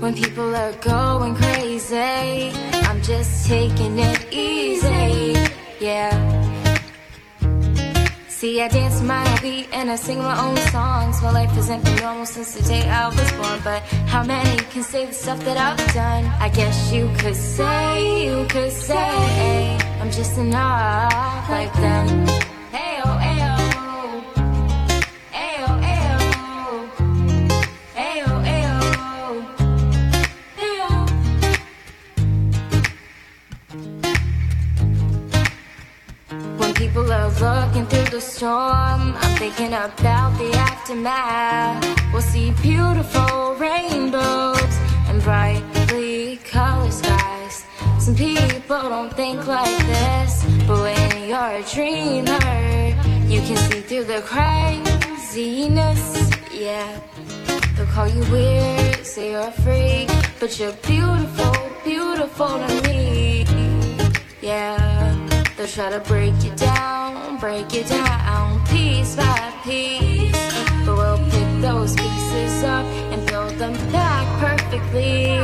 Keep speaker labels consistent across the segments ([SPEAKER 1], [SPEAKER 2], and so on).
[SPEAKER 1] When people are going crazy, I'm just taking it easy, yeah. See, I dance to my beat and I sing my own songs. My life isn't been normal since the day I was born, but how many can say the stuff that I've done? I guess you could say, I'm just enough like them. Ayo, ayo, ayo, ayo, ayo, ayo, ayo. When people are looking through the storm, I'm thinking about the aftermath. We'll see beautiful rainbows and brightly colored skies. Some people don't think like this, but when you're a dreamer, you can see through the craziness, yeah. They'll call you weird, say you're a freak, but you're beautiful, beautiful to me, yeah. They'll try to break you down, piece by piece, but we'll pick those pieces up and build them back perfectly.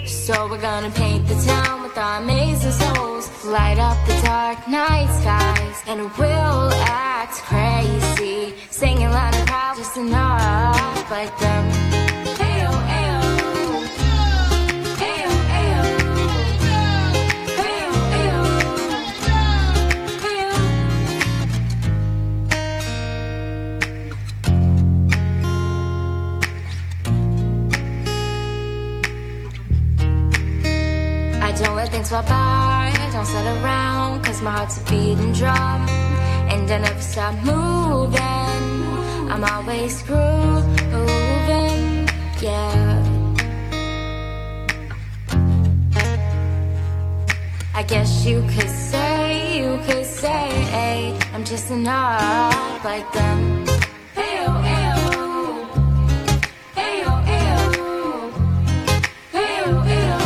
[SPEAKER 1] So we're gonna paint the town with our amazing souls, light up the dark night skies, and we'll act crazy, singing loud and proud, just enough like them. Ayo, ayo, ayo, ayo, ayo, ayo, ayo. I don't let things fall by, I don't sit around, cause my heart's a beating drum, and I never stop moving, I'm always grooving, yeah. I guess you could say, I'm just enough like them. Ayo, ayo, ayo, ayo, ayo, ayo.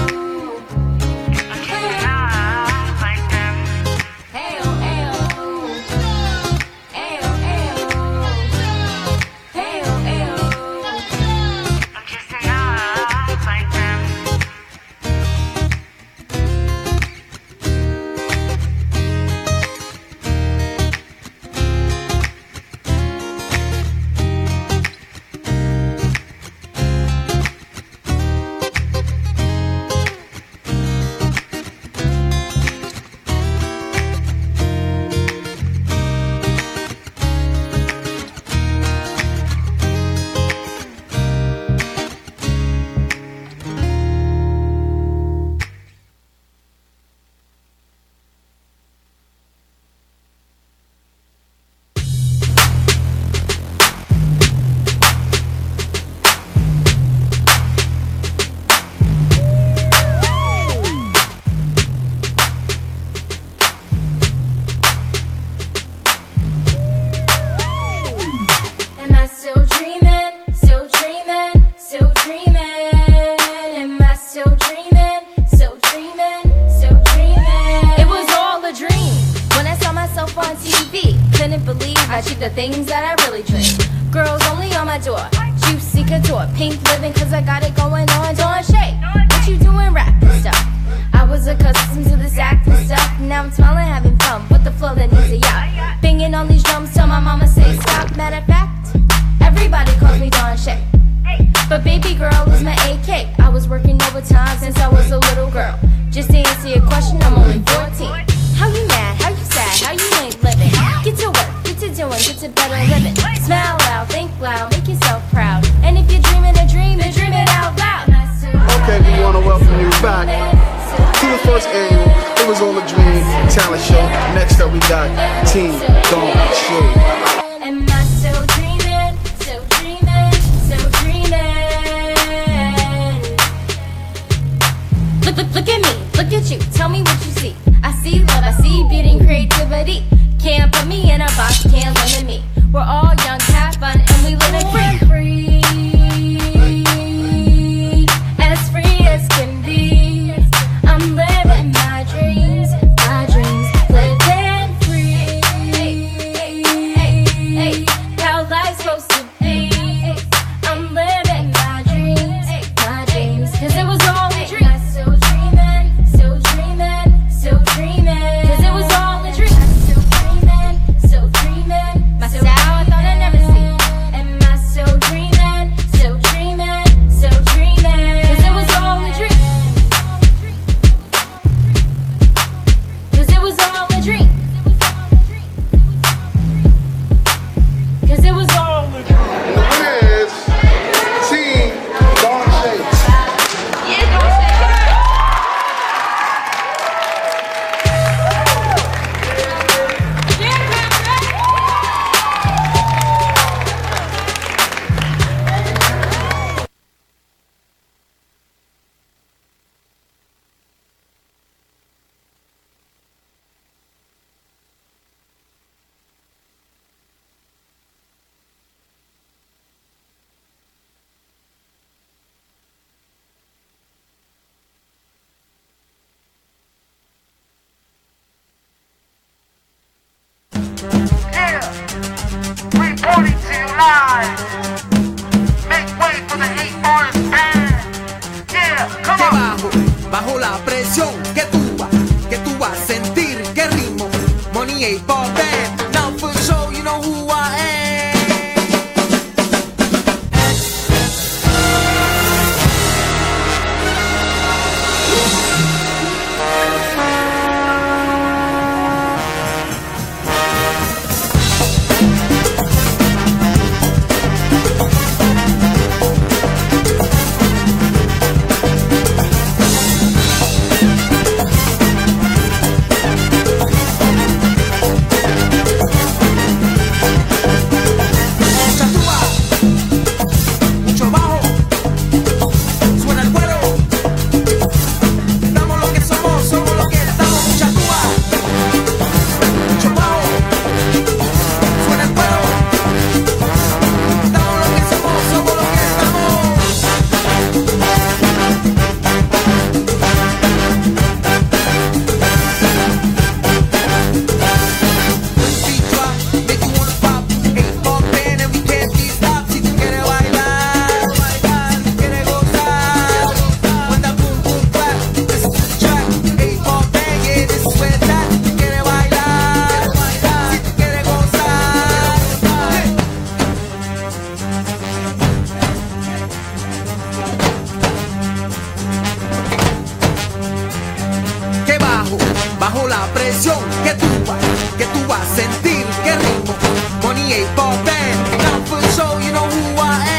[SPEAKER 2] The things that I really dream. Girls only on my door. Juicy couture, pink living, cause I got it going on. Dawn shake, what you doing rapping stuff? I was accustomed to this acting stuff. Now I'm smiling, having fun with the flow that needs a yacht. Banging on these drums till my mama say stop. Matter of fact, everybody calls me Dawn Shay. But baby girl is my AK. I was working overtime since I was a little girl. Just to answer your question, I'm only 14. How you mad? How you sad? How you ain't living? Get to work, get to doing, get to better living. Smile loud, think loud, make yourself proud. And if you're dreaming a dream, then dream it out loud.
[SPEAKER 3] Okay, we want to welcome you back to the first annual It Was All a Dream talent show. Next up we got Team Don't Shade.
[SPEAKER 2] Am I still dreaming, still dreaming, still dreaming? Look at me, look at you, tell me what you see. I see love, I see beauty and creativity. Can't put me in a box, can't limit me. We're all young, have fun, and we live it free. As free as can be. I'm living my dreams, living free. How life's supposed to be. I'm living my dreams,
[SPEAKER 4] la presión que tú vas a sentir. Que ritmo, money 8 ball band. Now for sure you know who I am. Bajo la presión que tú vas a sentir. Que ritmo, money 8 ball band. Now for sure you know who I am.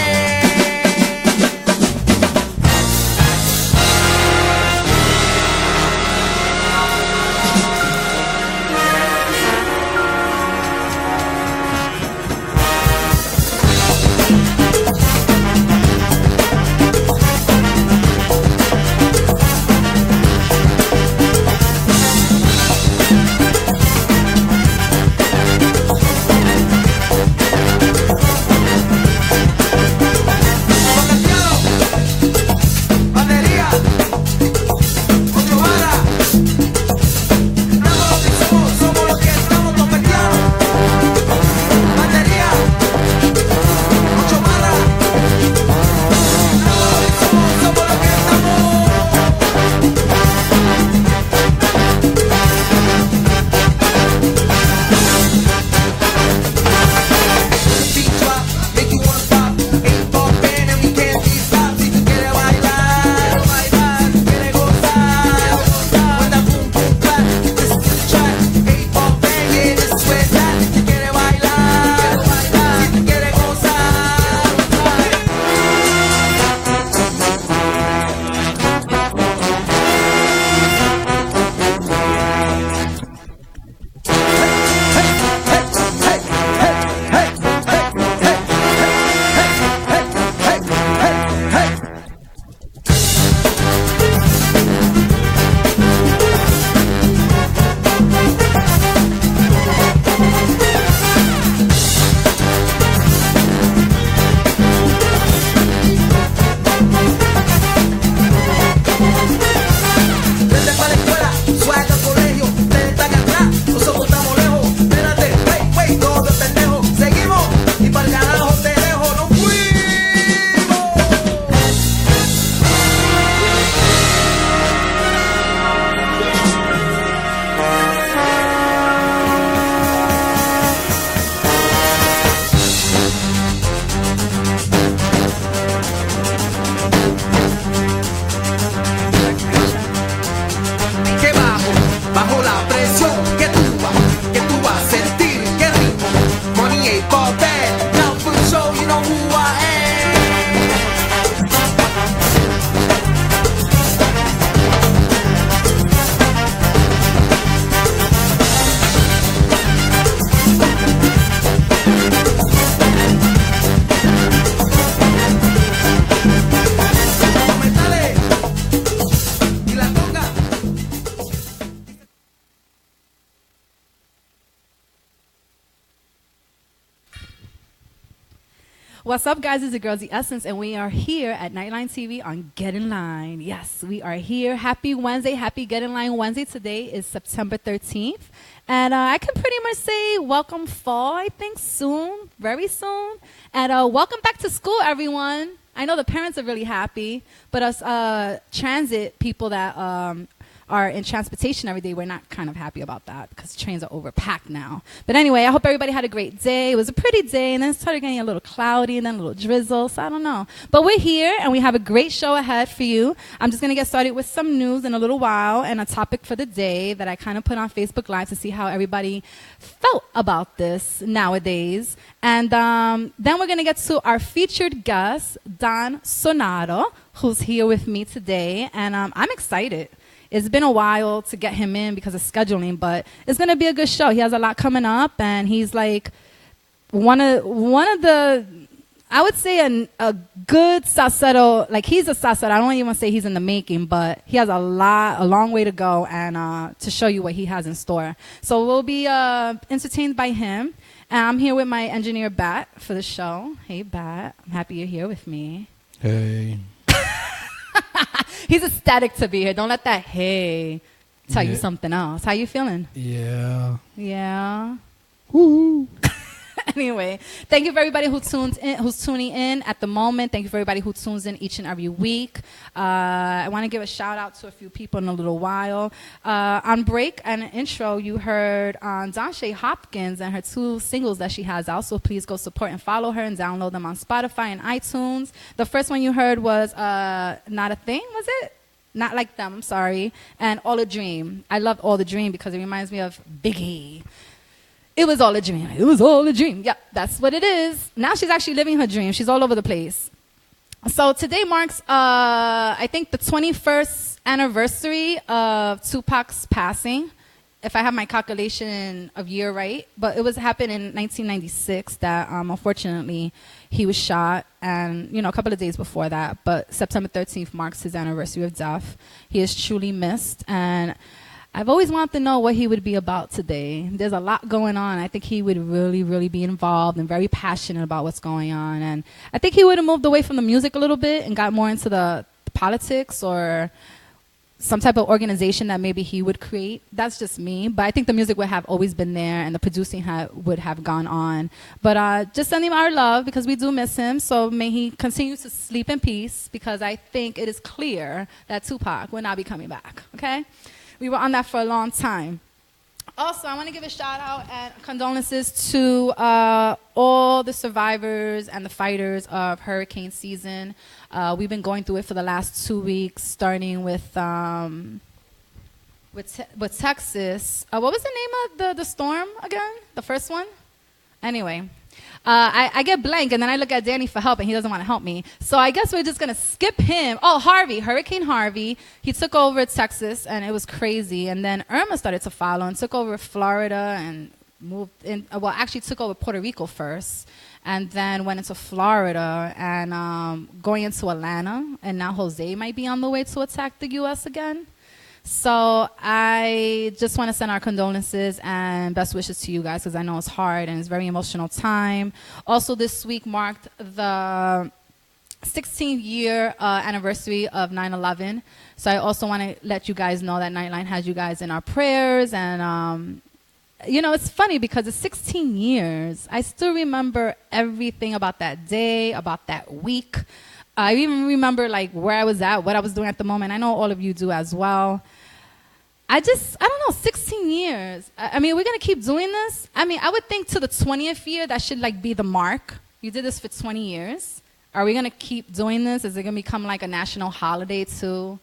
[SPEAKER 5] What's up, guys? It's your girl, The Essence, and we are here at Nightline TV on Get In Line. Yes, we are here. Happy Wednesday. Happy Get In Line Wednesday. Today is September 13th. And I can pretty much say welcome fall, I think, soon, very soon. And welcome back to school, everyone. I know the parents are really happy, but us transit people that are in transportation every day, we're not kind of happy about that because trains are overpacked now. But anyway, I hope everybody had a great day. It was a pretty day, and then it started getting a little cloudy and then a little drizzle, so I don't know. But we're here, and we have a great show ahead for you. I'm just going to get started with some news in a little while and a topic for the day that I kind of put on Facebook Live to see how everybody felt about this nowadays. And then we're going to get to our featured guest, Don Sonero, who's here with me today, and I'm excited. It's been a while to get him in because of scheduling, but it's going to be a good show. He has a lot coming up, and he's like one of the, I would say a good salsero. Like, he's a salsero. I don't even want to say he's in the making, but he has a long way to go and to show you what he has in store. So we'll be entertained by him. And I'm here with my engineer, Bat, for the show. Hey, Bat. I'm happy you're here with me.
[SPEAKER 6] Hey.
[SPEAKER 5] He's ecstatic to be here. Don't let that hey tell you something else. How you feeling?
[SPEAKER 6] Yeah.
[SPEAKER 5] Yeah.
[SPEAKER 6] Woo.
[SPEAKER 5] Anyway, thank you for everybody who's tuning in at the moment. Thank you for everybody who tunes in each and every week. I want to give a shout out to a few people in a little while. On break and intro, you heard Dansha Hopkins and her 2 singles that she has out. So please go support and follow her and download them on Spotify and iTunes. The first one you heard was Not a Thing, was it? Not Like Them, I'm sorry. And All a Dream. I love All a Dream because it reminds me of Biggie. It was all a dream. It was all a dream. Yep, that's what it is. Now she's actually living her dream. She's all over the place. So today marks, I think, the 21st anniversary of Tupac's passing, if I have my calculation of year right. But it happened in 1996 that, unfortunately, he was shot. And, a couple of days before that. But September 13th marks his anniversary of death. He is truly missed. And I've always wanted to know what he would be about today. There's a lot going on. I think he would really, really be involved and very passionate about what's going on. And I think he would have moved away from the music a little bit and got more into the politics or some type of organization that maybe he would create. That's just me. But I think the music would have always been there and the producing would have gone on. But just send him our love because we do miss him. So may he continue to sleep in peace because I think it is clear that Tupac will not be coming back. Okay? We were on that for a long time. Also, I want to give a shout out and condolences to all the survivors and the fighters of hurricane season. We've been going through it for the last 2 weeks, starting with Texas. What was the name of the storm again? The first one? Anyway. I get blank, and then I look at Danny for help, and he doesn't want to help me. So I guess we're just going to skip him. Oh, Hurricane Harvey. He took over Texas, and it was crazy. And then Irma started to follow and took over Florida and moved in. Well, actually took over Puerto Rico first, and then went into Florida and going into Atlanta. And now Jose might be on the way to attack the U.S. again. So I just want to send our condolences and best wishes to you guys because I know it's hard and it's a very emotional time. Also, this week marked the 16th year anniversary of 9/11. So I also want to let you guys know that Nightline has you guys in our prayers. And, it's funny because it's 16 years. I still remember everything about that day, about that week. I even remember where I was at, what I was doing at the moment. I know all of you do as well. I don't know, 16 years. I mean, we're going to keep doing this? I mean, I would think to the 20th year, that should be the mark. You did this for 20 years. Are we going to keep doing this? Is it going to become a national holiday too?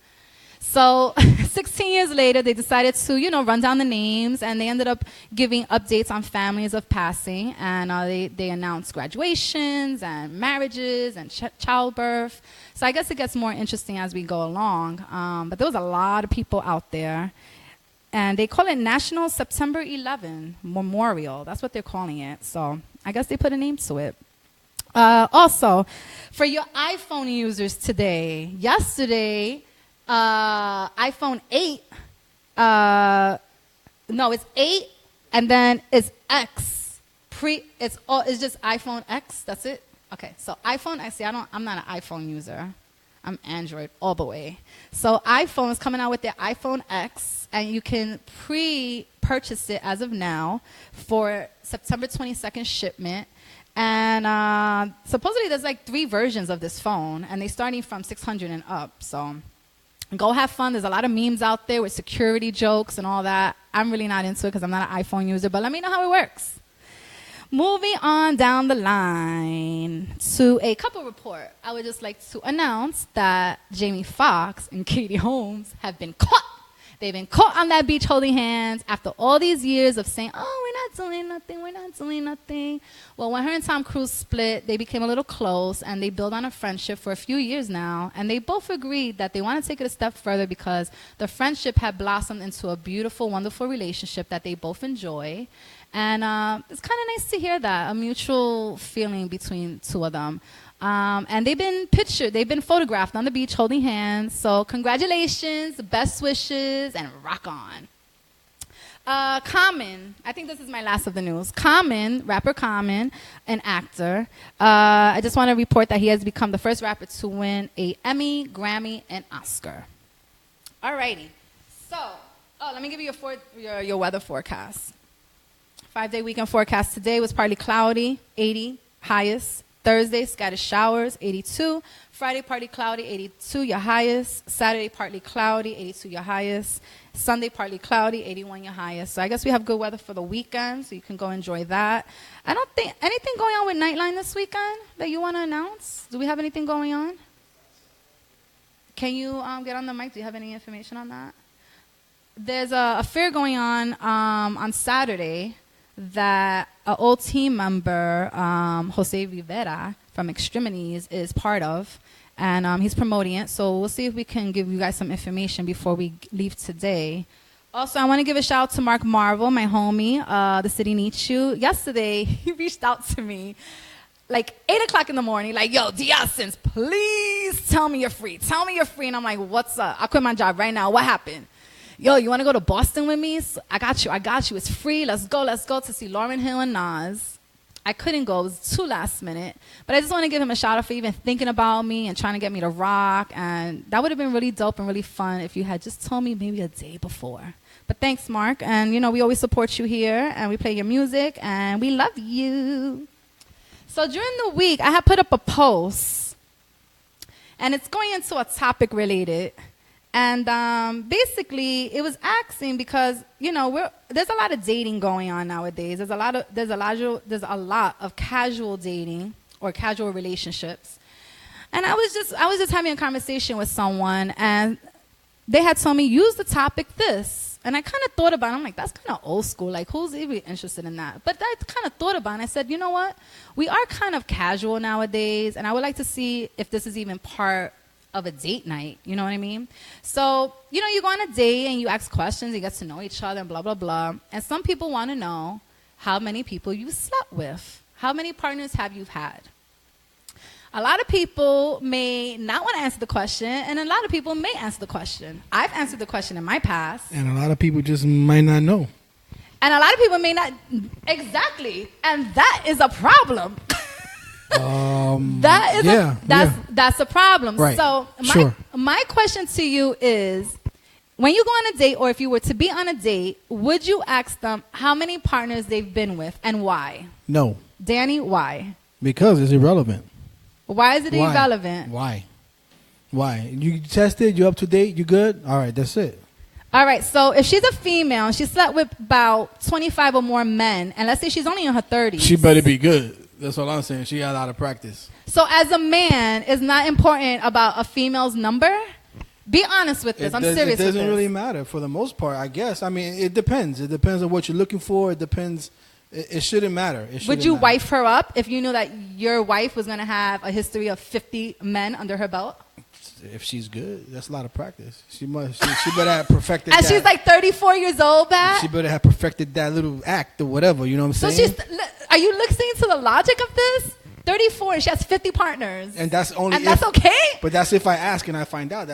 [SPEAKER 5] So 16 years later, they decided to, run down the names, and they ended up giving updates on families of passing, and they announced graduations and marriages and childbirth. So I guess it gets more interesting as we go along. But there was a lot of people out there, and they call it National September 11 Memorial. That's what they're calling it. So I guess they put a name to it. Also, for your iPhone users today, yesterday, iPhone 8, it's 8, and then it's X. It's just iPhone X, that's it? Okay, so iPhone X, I'm not an iPhone user. I'm Android all the way. So iPhone is coming out with their iPhone X, and you can pre-purchase it as of now for September 22nd shipment. And supposedly there's like 3 versions of this phone, and they're starting from 600 and up. So go have fun. There's a lot of memes out there with security jokes and all that. I'm really not into it because I'm not an iPhone user, but let me know how it works. Moving on down the line to a couple report. I would just like to announce that Jamie Foxx and Katie Holmes have been caught. They've been caught on that beach holding hands after all these years of saying, oh, we're not doing nothing. Well, when her and Tom Cruise split, they became a little close, and they built on a friendship for a few years now. And they both agreed that they want to take it a step further because the friendship had blossomed into a beautiful, wonderful relationship that they both enjoy. And it's kind of nice to hear that, a mutual feeling between 2 of them. And they've been photographed on the beach holding hands. So congratulations, best wishes, and rock on. Common, I think this is my last of the news. Common, rapper Common, an actor. I just want to report that he has become the first rapper to win a Emmy, Grammy, and Oscar. Alrighty. So, let me give you your weather forecast. 5-day weekend forecast today was partly cloudy, 80, highest. Thursday, scattered showers, 82. Friday, partly cloudy, 82, your highest. Saturday, partly cloudy, 82, your highest. Sunday, partly cloudy, 81, your highest. So I guess we have good weather for the weekend, so you can go enjoy that. I don't think anything going on with Nightline this weekend that you want to announce? Do we have anything going on? Can you get on the mic? Do you have any information on that? There's a fair going on Saturday that an old team member, Jose Rivera from Extremities, is part of, and he's promoting it. So we'll see if we can give you guys some information before we leave today. Also, I want to give a shout out to Mark Marvel, my homie. The city needs you. Yesterday, he reached out to me like 8 o'clock in the morning, like, yo, D'Essence, please tell me you're free. Tell me you're free. And I'm like, what's up? I quit my job right now. What happened? Yo, you want to go to Boston with me? I got you. It's free. Let's go to see Lauryn Hill and Nas. I couldn't go. It was too last minute. But I just want to give him a shout out for even thinking about me and trying to get me to rock. And that would have been really dope and really fun if you had just told me maybe a day before. But thanks, Mark. And, we always support you here. And we play your music. And we love you. So during the week, I have put up a post. And it's going into a topic related. And basically, it was asking because there's a lot of dating going on nowadays. There's a lot of casual dating or casual relationships. And I was just having a conversation with someone, and they had told me use the topic this, and I kind of thought about it. I'm like, that's kind of old school. Like, who's even interested in that? But I kind of thought about it. And I said, you know what? We are kind of casual nowadays, and I would like to see if this is even part of a date night, you know what I mean? So, you go on a date and you ask questions, you get to know each other and blah, blah, blah. And some people want to know how many people you slept with. How many partners have you had? A lot of people may not want to answer the question, and a lot of people may answer the question. I've answered the question in my past. And
[SPEAKER 6] a lot of people just might not know.
[SPEAKER 5] And a lot of people may not. Exactly. And that is a problem. That's a problem.
[SPEAKER 6] Right.
[SPEAKER 5] So my question to you is, when you go on a date, or if you were to be on a date, would you ask them how many partners they've been with and why?
[SPEAKER 6] No.
[SPEAKER 5] Danny, why?
[SPEAKER 6] Because it's irrelevant.
[SPEAKER 5] Why is it irrelevant?
[SPEAKER 6] Why? You tested, you up to date, you good? All right, that's it.
[SPEAKER 5] All right, so if she's a female and she slept with about 25 or more men, and let's say she's only in her 30s.
[SPEAKER 6] She better be good. That's all I'm saying. She got a lot of practice.
[SPEAKER 5] So as a man, it's not important about a female's number? Be honest with this. I'm serious with this.
[SPEAKER 6] It doesn't really matter for the most part, I guess. I mean, it depends. It depends on what you're looking for. It depends. It shouldn't matter.
[SPEAKER 5] Would you wife her up if you knew that your wife was going to have a history of 50 men under her belt?
[SPEAKER 6] If she's good, that's a lot of practice. She better have perfected
[SPEAKER 5] and that. She's like 34 years old, Pat?
[SPEAKER 6] She better have perfected that little act or whatever, you know what I'm saying?
[SPEAKER 5] Are you listening to the logic of this? 34, and she has 50 partners.
[SPEAKER 6] And that's only
[SPEAKER 5] that's okay?
[SPEAKER 6] But that's if I ask and I find out.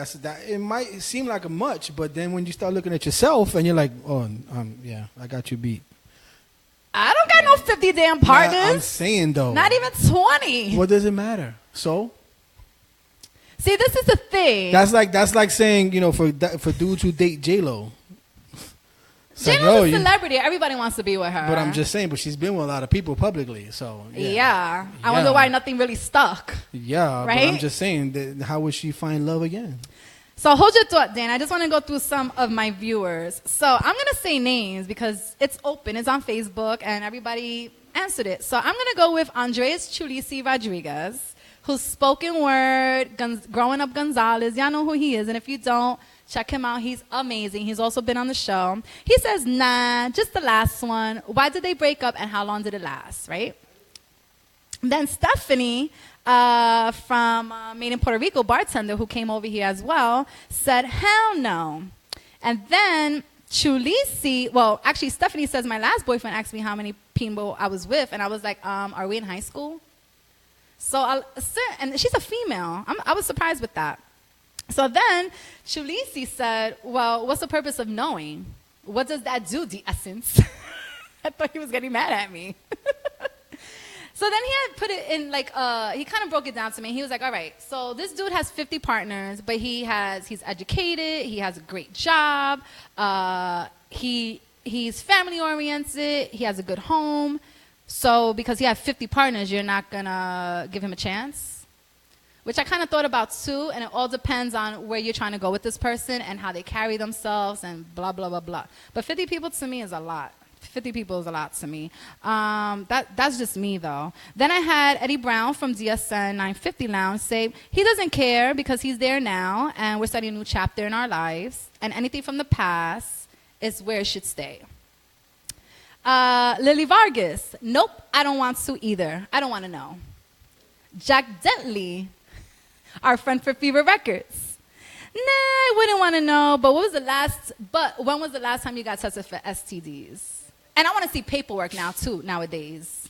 [SPEAKER 6] It might seem like a much, but then when you start looking at yourself and you're like, yeah, I got you beat.
[SPEAKER 5] I don't got no 50 damn partners.
[SPEAKER 6] I'm saying, though.
[SPEAKER 5] Not even 20.
[SPEAKER 6] What does it matter? So?
[SPEAKER 5] See, this is the thing.
[SPEAKER 6] That's like saying, for dudes who date J-Lo.
[SPEAKER 5] J-Lo's a celebrity. Everybody wants to be with her.
[SPEAKER 6] But I'm just saying, but she's been with a lot of people publicly, so.
[SPEAKER 5] Yeah. I wonder why nothing really stuck.
[SPEAKER 6] Yeah,
[SPEAKER 5] right?
[SPEAKER 6] But I'm just saying, that how would she find love again?
[SPEAKER 5] So hold your thought, Dan. I just want to go through some of my viewers. So I'm going to say names because it's open. It's on Facebook, and everybody answered it. So I'm going to go with Andres Chulisi Rodriguez, who's spoken word, growing up Gonzalez. Y'all know who he is, and if you don't, check him out. He's amazing. He's also been on the show. He says, nah, just the last one. Why did they break up, and how long did it last, right? Then Stephanie from Made in Puerto Rico, bartender, who came over here as well, said, hell no. And then Chulisi, well, actually, Stephanie says, my last boyfriend asked me how many people I was with, and I was like, are we in high school? So, and she's a female. I was surprised with that. So then Chulisi said, well, what's the purpose of knowing? What does that do, the essence? I thought he was getting mad at me. So then he had put it in like, he kind of broke it down to me. He was like, all right, so this dude has 50 partners, but he's educated, he has a great job, he's family oriented, he has a good home. So because he has 50 partners, you're not gonna give him a chance? Which I kind of thought about too, and it all depends on where you're trying to go with this person and how they carry themselves and blah, blah, blah, blah. But 50 people to me is a lot. 50 people is a lot to me. That's just me, though. Then I had Eddie Brown from DSN 950 Lounge say he doesn't care because he's there now, and we're starting a new chapter in our lives, and anything from the past is where it should stay. Lily Vargas, nope, I don't want to either. I don't want to know. Jack Dentley, our friend for Fever Records. Nah, I wouldn't want to know, but when was the last time you got tested for STDs? And I want to see paperwork now, too, nowadays.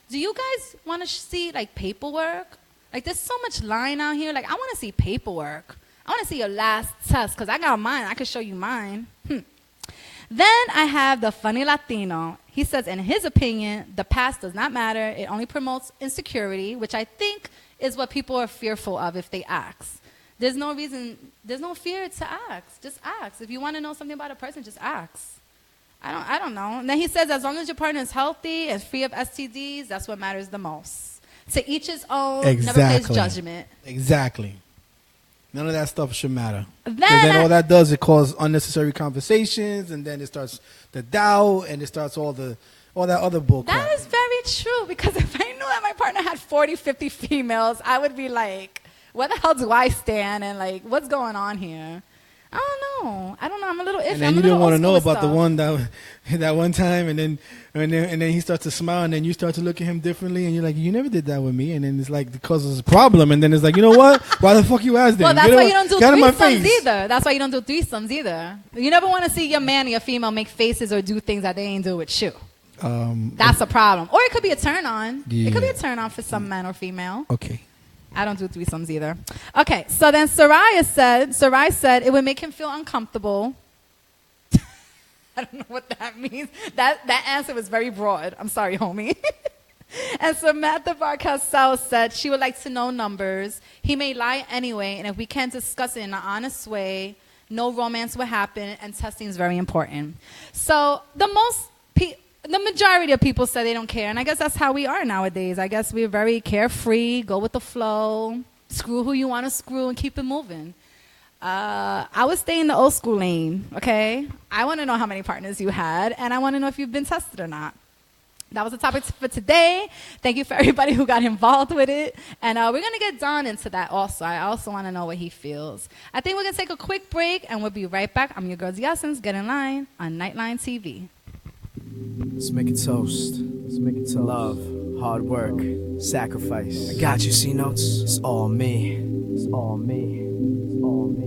[SPEAKER 5] Do you guys want to see, like, paperwork? Like, there's so much lying out here. Like, I want to see paperwork. I want to see your last test, because I got mine. I can show you mine. Then I have the funny Latino. He says, in his opinion, the past does not matter. It only promotes insecurity, which I think is what people are fearful of if they ask. There's no fear to ask. Just ask. If you want to know something about a person, just ask. I don't know. And then he says, as long as your partner is healthy and free of STDs, that's what matters the most. To each his own.
[SPEAKER 6] Exactly.
[SPEAKER 5] Never place judgment.
[SPEAKER 6] Exactly. None of that stuff should matter. Then all that does, it causes unnecessary conversations, and then it starts the doubt, and it starts all that other bullcrap.
[SPEAKER 5] That is very true, because if I knew that my partner had 40, 50 females, I would be like, where the hell do I stand, and like, what's going on here? I don't know. I'm a little iffy.
[SPEAKER 6] And then you didn't want to know about the one that one time, and then he starts to smile, and then you start to look at him differently, and you're like, you never did that with me, and then it's like it causes a problem, and then it's like, you know what? Why the fuck you asked him?
[SPEAKER 5] Well, that's why you don't do threesomes either. That's why you don't do threesomes either. You never want to see your man or your female make faces or do things that they ain't do with you. That's a problem. Or it could be a turn on. Yeah. It could be a turn on for some man or female.
[SPEAKER 6] Okay.
[SPEAKER 5] I don't do threesomes either. Okay, so then Sarai said it would make him feel uncomfortable. I don't know what that means. That answer was very broad. I'm sorry, homie. And Samantha Barcasel said she would like to know numbers. He may lie anyway, and if we can't discuss it in an honest way, no romance will happen, and testing is very important. So the majority of people say they don't care, and I guess that's how we are nowadays. I guess we're very carefree, go with the flow, screw who you want to screw, and keep it moving. I would stay in the old school lane, okay? I want to know how many partners you had, and I want to know if you've been tested or not. That was the topic for today. Thank you for everybody who got involved with it. And we're going to get Don into that also. I also want to know what he feels. I think we're going to take a quick break, and we'll be right back. I'm your girl, The Essence. Get in line on Nightline TV.
[SPEAKER 7] Let's make it toast. Let's make it toast. Love, hard work, sacrifice. I got you, C-notes. It's all me. It's all me. It's all me.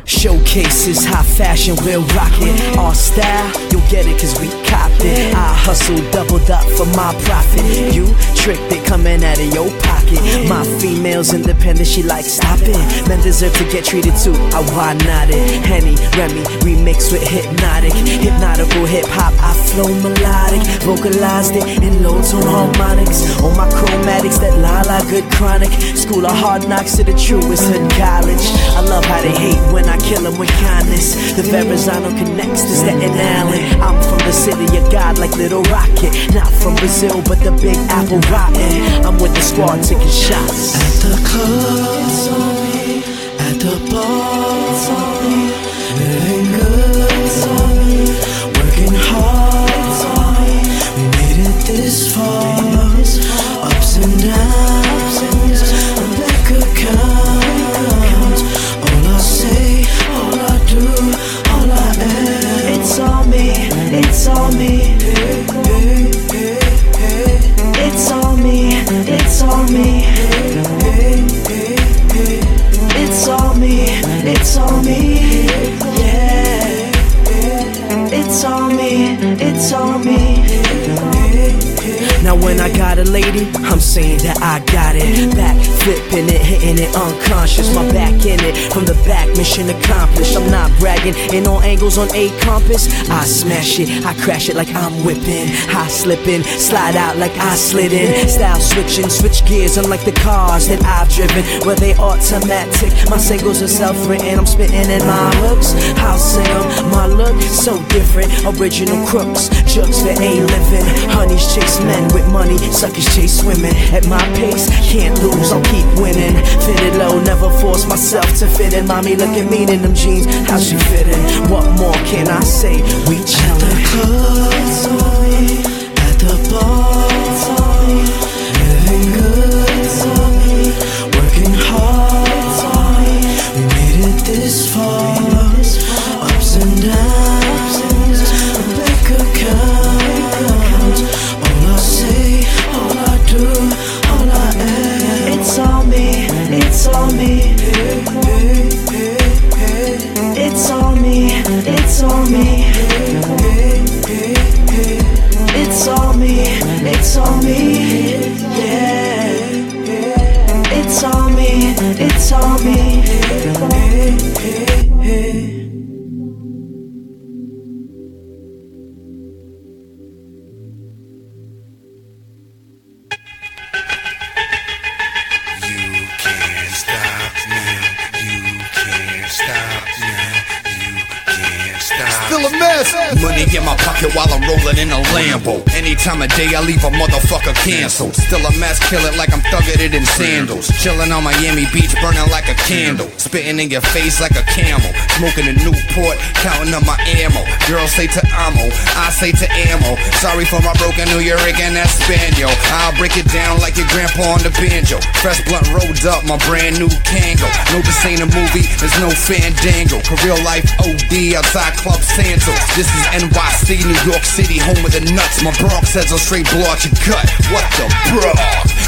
[SPEAKER 4] Showcases, high fashion, we'll rock it. Our style, you'll get it cause we cop
[SPEAKER 7] it. I hustle, doubled up for my profit. You tricked it, coming out of your pocket. My female's independent, she like stop it. Men deserve to get treated too, why not it? Henny, Remy, remix with hypnotic. Hypnotical hip-hop, I flow melodic. Vocalized it in low-tone harmonics. On my chromatics, that la-la good chronic. School of hard knocks to the truest hood college. I love how they hate when I kill them with kindness. The Verrazano connects to Staten Island. I'm from the city of God like Little Rocket. Not from Brazil, but the Big Apple rotten. I'm with the squad taking shots.
[SPEAKER 8] At the club, it's on me. At the bar, it's on me. Living good, it's on me. Working hard, it's on me. We made it this far. Ups and downs, a bank account. All I say, all I do, all I am.
[SPEAKER 7] It's on me, it's on me. It's on me, it's on me. It's on me, it's on me. Yeah. It's on me, it's on me. Now when I got a lady, I'm saying that I got it. Back flipping it, hitting it unconscious. My back in it, from the back, mission accomplished. I'm not bragging, in all angles on a compass. I smash it, I crash it like I'm whipping. High slipping, slide out like I slid in. Style switching, switch gears unlike the cars that I've driven, where they automatic. My singles are self-written, I'm spitting in my hooks. I'll sing 'em, my look so different. Original crooks, jokes that ain't living. Honeys chase men with money, suckers chase women. At my pace, can't lose, I'll keep winning. Fitted low, never force myself to fit in. Mommy looking mean in them jeans, how she fit in? What more can I say? We chillin'.
[SPEAKER 8] At the club, it's on me. At the bar, it's on me. Living good, it's on me. Working hard, it's on me. We made it this far. Ups and downs, a bank account. All I say, all I do, all I am.
[SPEAKER 7] It's on me, it's on me. It's on me, it's on me. It's on me, it's on me. Yeah. It's on me, it's on me.
[SPEAKER 3] Still a mess.
[SPEAKER 9] Money in my pocket while I'm rolling in a Lambo. Any time of day I leave a motherfucker canceled. Still a mess, kill it like I'm thugging it in sandals. Chilling on Miami Beach, burning like a candle. Spitting in your face like a camel. Smoking a Newport, counting up my ammo. Girls say to ammo, I say to ammo. Sorry for my broken New York and that Spaniel. I'll break it down like your grandpa on the banjo. Fresh blunt rolled up, my brand new Kango. No, this ain't a movie, there's no fandango. For real life OD outside Club Santos. This is NYC, New York City, home of the nuts. My Bronx says I'll straight blow out your gut. What the bruh?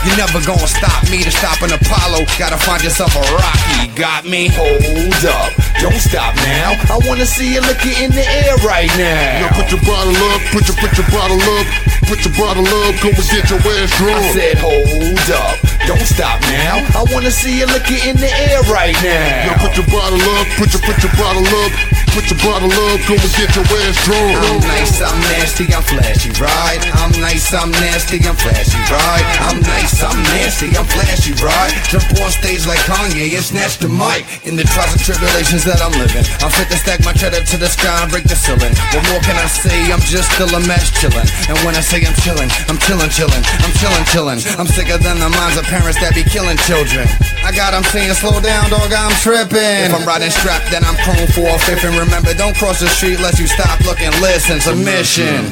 [SPEAKER 9] You're never gonna stop me to stop an Apollo. Gotta find yourself a Rocky. Got me? Hold up, don't stop now. I wanna see you looking in the air right now.
[SPEAKER 10] Now put your bottle up, put your bottle up, put your bottle up, come and get your ass drunk.
[SPEAKER 9] I said hold up, don't stop now. I wanna see you looking in the air right now.
[SPEAKER 10] Now put your bottle up, put your bottle up, put your bottle up, come and get your ass drunk.
[SPEAKER 9] I'm nice, I'm nasty, I'm flashy, right? I'm nice, I'm nasty, I'm flashy, right? I'm nice, I'm nasty, I'm flashy, right? Jump on stage like Kanye and snatch the mic. In the trials and tribulations that I'm living, I'm fit to stack my cheddar to the sky and break the ceiling. What more can I say? I'm just still a mess chillin'. And when I say I'm chillin', I'm chillin', chillin'. I'm chillin', chillin'. I'm sicker than the minds of parents that be killing children. I got 'em saying slow down, dog, I'm trippin'. If I'm riding strapped, then I'm prone for a fifth. And remember, don't cross the street unless you stop, look, and listen. Submission.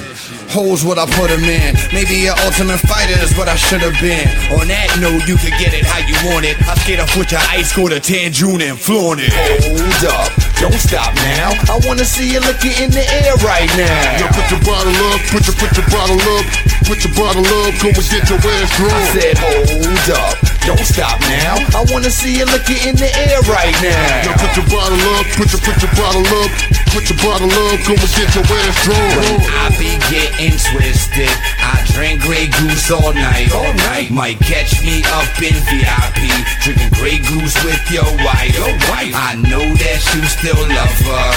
[SPEAKER 9] Hoes what I put 'em in. Maybe an ultimate fighter is what I should have been. On that note, you can get it how you want it. I skate off with your ice cold to tan June and flaunt it. Hold up, don't stop now. I wanna see you looking in the air right now.
[SPEAKER 10] Now put your bottle up, put your bottle up, put your bottle up, come and get your ass drunk.
[SPEAKER 9] I said hold up, don't stop now. I wanna see you looking in the air right now.
[SPEAKER 10] Now put your bottle up, put your bottle up, put your bottle up, come and get your ass drunk.
[SPEAKER 9] I be getting twisted. I drink Grey Goose all night, all night. Might catch me up in VIP, drinking Grey Goose with your wife. I know that you still love her,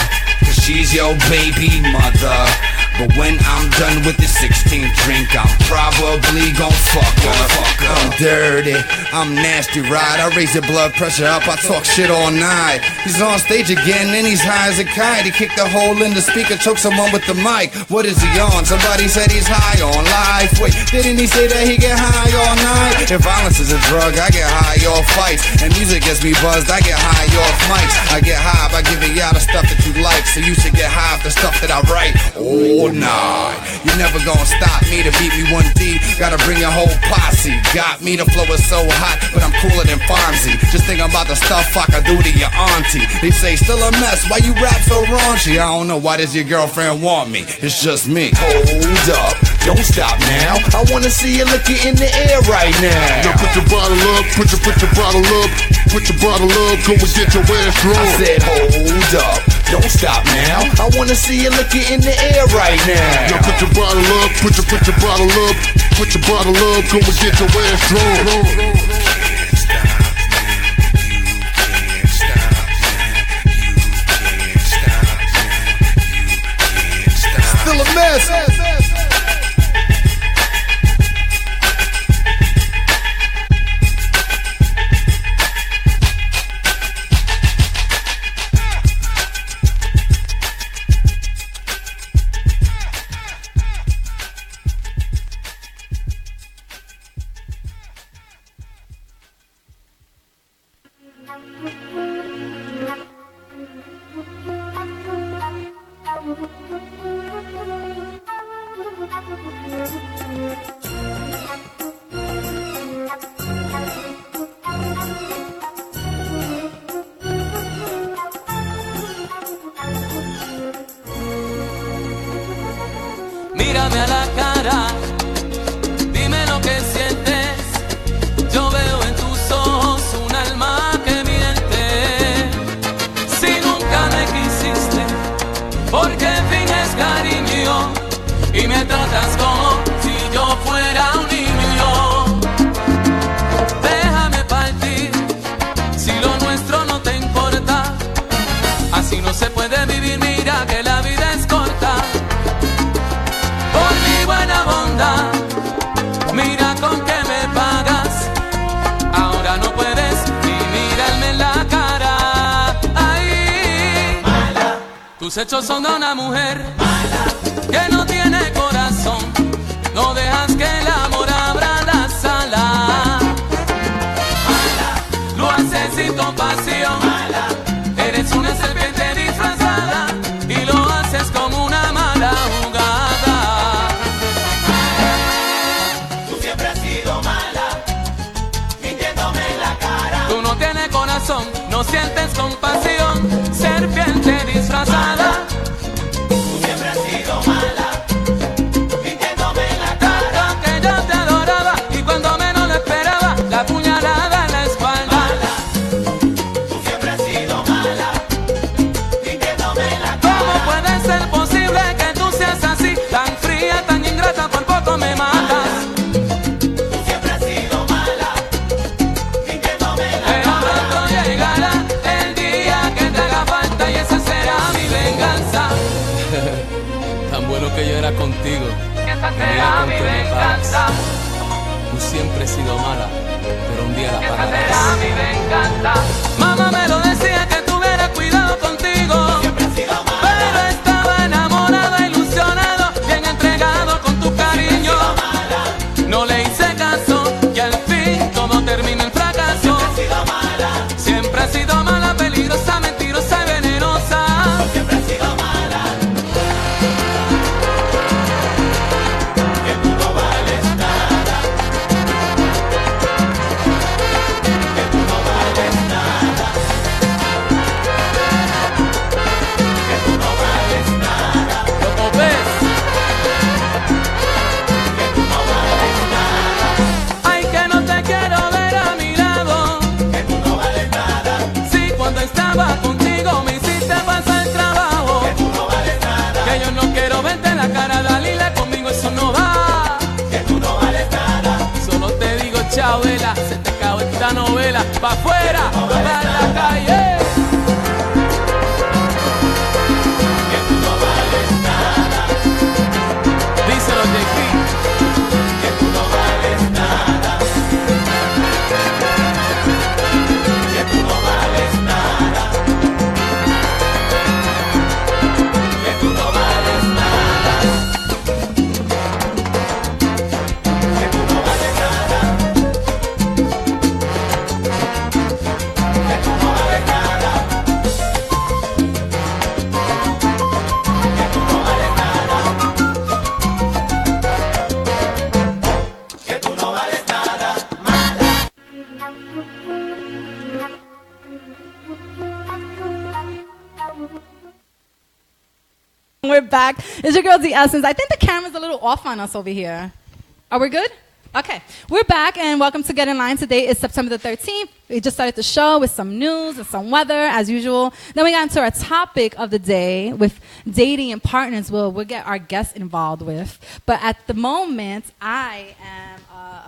[SPEAKER 9] cause she's your baby mother. But when I'm done with the 16th drink, I'm probably gon' fuck her. I'm dirty, I'm nasty, right? I raise your blood pressure up, I talk shit all night. He's on stage again and he's high as a kite. He kicked a hole in the speaker, choked someone with the mic. What is he on? Somebody said he's high on life. Wait, didn't he say that he get high all night? If violence is a drug, I get high off fights. And music gets me buzzed, I get high off mics. I get high by giving y'all the stuff that you like. So you should get high off the stuff that I write. Oh, nah, you're never gonna stop me to beat me 1D. Gotta bring your whole posse. Got me, the flow is so hot, but I'm cooler than Fonzie. Just think about the stuff I could do to your auntie. They say still a mess, why you rap so raunchy? I don't know, why does your girlfriend want me? It's just me.
[SPEAKER 11] Hold up, don't stop now. I wanna see you looking in the air right now.
[SPEAKER 10] Now put your bottle up, put your bottle up, put your bottle up, go and get your ass drunk.
[SPEAKER 11] I said hold up, don't stop now. I wanna see you looking in the air right now.
[SPEAKER 10] Now put your bottle up, put your bottle up, put your bottle up, go and get your ass drunk.
[SPEAKER 3] Still a mess.
[SPEAKER 12] Mírame a la cara, dime lo que sientes. Yo veo en tus ojos un alma que miente. Si nunca me quisiste, ¿por qué finges cariño? Y me tratas como si yo fuera un niño. Déjame partir, si lo nuestro no te importa. Así no se puede vivir, mira que la vida es corta. Por mi buena bondad, mira con qué me pagas. Ahora no puedes ni mirarme en la cara. Ay, mala. Tus hechos son de una mujer mala, que no tiene corazón. No dejas que el amor abra la sala. Mala. Lo haces sin compasión. Mala. Eres una serpiente disfrazada y lo haces como una mala jugada. Tú siempre has sido mala, mintiéndome en la cara. Tú no tienes corazón, no sientes compasión, serpiente disfrazada. Tú siempre has sido mala, mintiéndome en la cara. Tanto que yo te adoraba y cuando menos lo esperaba, la puñalada en la espalda. Mala. Tú siempre has sido mala, mintiéndome en la cara. ¿Cómo puede ser posible que tú seas así, tan fría, tan ingrata, por poco me matas? Tú siempre has sido mala, mintiéndome en la cara. Pero pronto llegará el día que te haga falta y esa será mi venganza. Tan bueno que yo era contigo. Esa será mi venganza. Tú siempre has sido mala, pero un día la pagarás. Esa será mi venganza. Mamá me lo decía que tuviera cuidado contigo. Tú siempre has sido mala, pero estaba enamorado, ilusionado, bien entregado con tu cariño. No le hice caso y al fin todo termina en fracaso. Siempre has sido mala, peligrosa, mentirosa y venenosa. Siempre has sido mala. Que tú no vales nada. Que tú no vales nada. pa' afuera, pa' la calle. Que tú no vales nada. Díselo, JP. Que tú no vales nada. Que tú no vales nada. Que tú no vales nada. Que tú no vales nada. Que tú no vales nada. Que tú no vales nada. Que tú no vales nada.
[SPEAKER 5] We're back. It's your girl, The Essence. I think the camera's a little off on us over here. Are we good? Okay. We're back, and welcome to Get In Line. Today is September the 13th. We just started the show with some news and some weather, as usual. Then we got into our topic of the day with dating and partners. We'll get our guests involved with. But at the moment, I am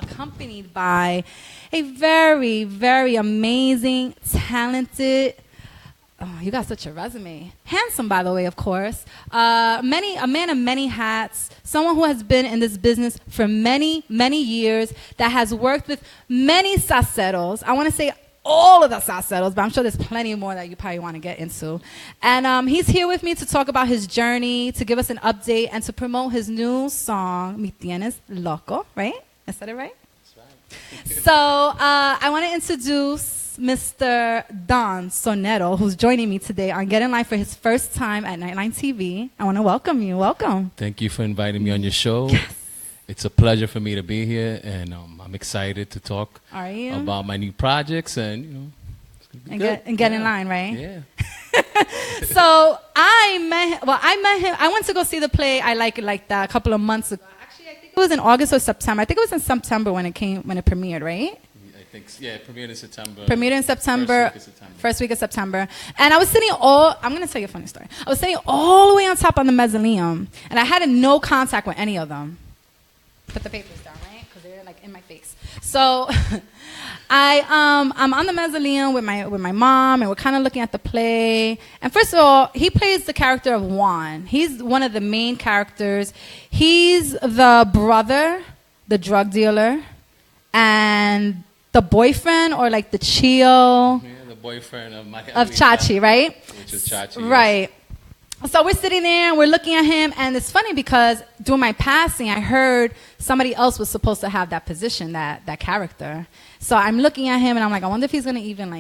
[SPEAKER 5] accompanied by a very, very amazing, talented, oh, you got such a resume. Handsome, by the way, of course. A man of many hats. Someone who has been in this business for many, many years. That has worked with many salseros. I want to say all of the salseros, but I'm sure there's plenty more that you probably want to get into. And he's here with me to talk about his journey, to give us an update, and to promote his new song, Tienes, Loco, right? I said it right? That's right. So I want to introduce Mr. Don Sonero, who's joining me today on Get In Line for his first time at Nightline TV. I want to welcome you. Welcome.
[SPEAKER 13] Thank you for inviting me on your show.
[SPEAKER 5] Yes.
[SPEAKER 13] It's a pleasure for me to be here, and I'm excited to talk
[SPEAKER 5] Are you?
[SPEAKER 13] about my new projects, and it's gonna be good.
[SPEAKER 5] Get in line, right?
[SPEAKER 13] Yeah.
[SPEAKER 5] So I met him. I went to go see the play. I Like It Like That a couple of months ago. Actually, I think it was in August or September. I think it was in September when it premiered, right?
[SPEAKER 13] It premiered in September.
[SPEAKER 5] Premiered in September.
[SPEAKER 13] First week of September.
[SPEAKER 5] And I was sitting I'm going to tell you a funny story. I was sitting all the way on top on the mezzanine, and I had no contact with any of them. Put the papers down, right? Because they're like in my face. So I'm on the mezzanine with my mom, and we're kind of looking at the play. And first of all, he plays the character of Juan. He's one of the main characters. He's the brother, the drug dealer, and the boyfriend, or like the chill.
[SPEAKER 13] Yeah, the boyfriend
[SPEAKER 5] of Chachi, right?
[SPEAKER 13] Which is Chachi.
[SPEAKER 5] Right. So we're sitting there and we're looking at him, and it's funny because during my passing, I heard somebody else was supposed to have that position, that character. So I'm looking at him and I'm like, I wonder if he's gonna even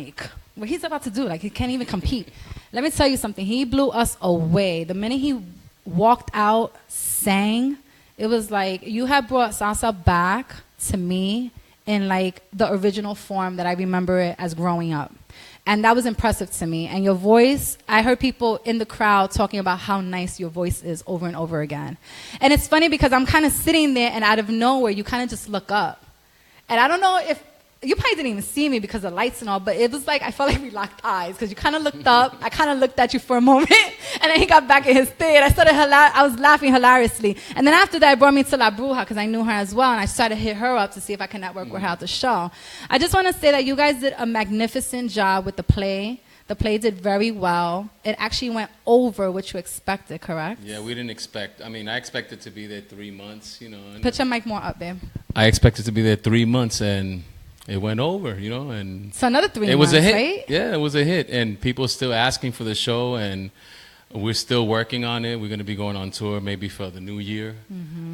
[SPEAKER 5] what he's about to do. Like, he can't even compete. Let me tell you something. He blew us away. The minute he walked out, sang, it was like you had brought salsa back to me in like the original form that I remember it as growing up. And that was impressive to me. And your voice, I heard people in the crowd talking about how nice your voice is over and over again. And it's funny because I'm kind of sitting there, and out of nowhere, you kind of just look up. And I don't know if, you probably didn't even see me because of the lights and all, but it was like, I felt like we locked eyes because you kind of looked up. I kind of looked at you for a moment, and then he got back in his thing, and I was laughing hilariously. And then after that, it brought me to La Bruja because I knew her as well, and I started to hit her up to see if I could network with her at the show. I just want to say that you guys did a magnificent job with the play. The play did very well. It actually went over what you expected, correct?
[SPEAKER 13] Yeah, we didn't expect. I mean, I expected to be there 3 months, And
[SPEAKER 5] Put your mic more up, babe.
[SPEAKER 13] I expected to be there 3 months, and it went over, and
[SPEAKER 5] so another 3 months,
[SPEAKER 13] it was a hit,
[SPEAKER 5] right?
[SPEAKER 13] Yeah, it was a hit, and people are still asking for the show, and we're still working on it. We're going to be going on tour maybe for the new year,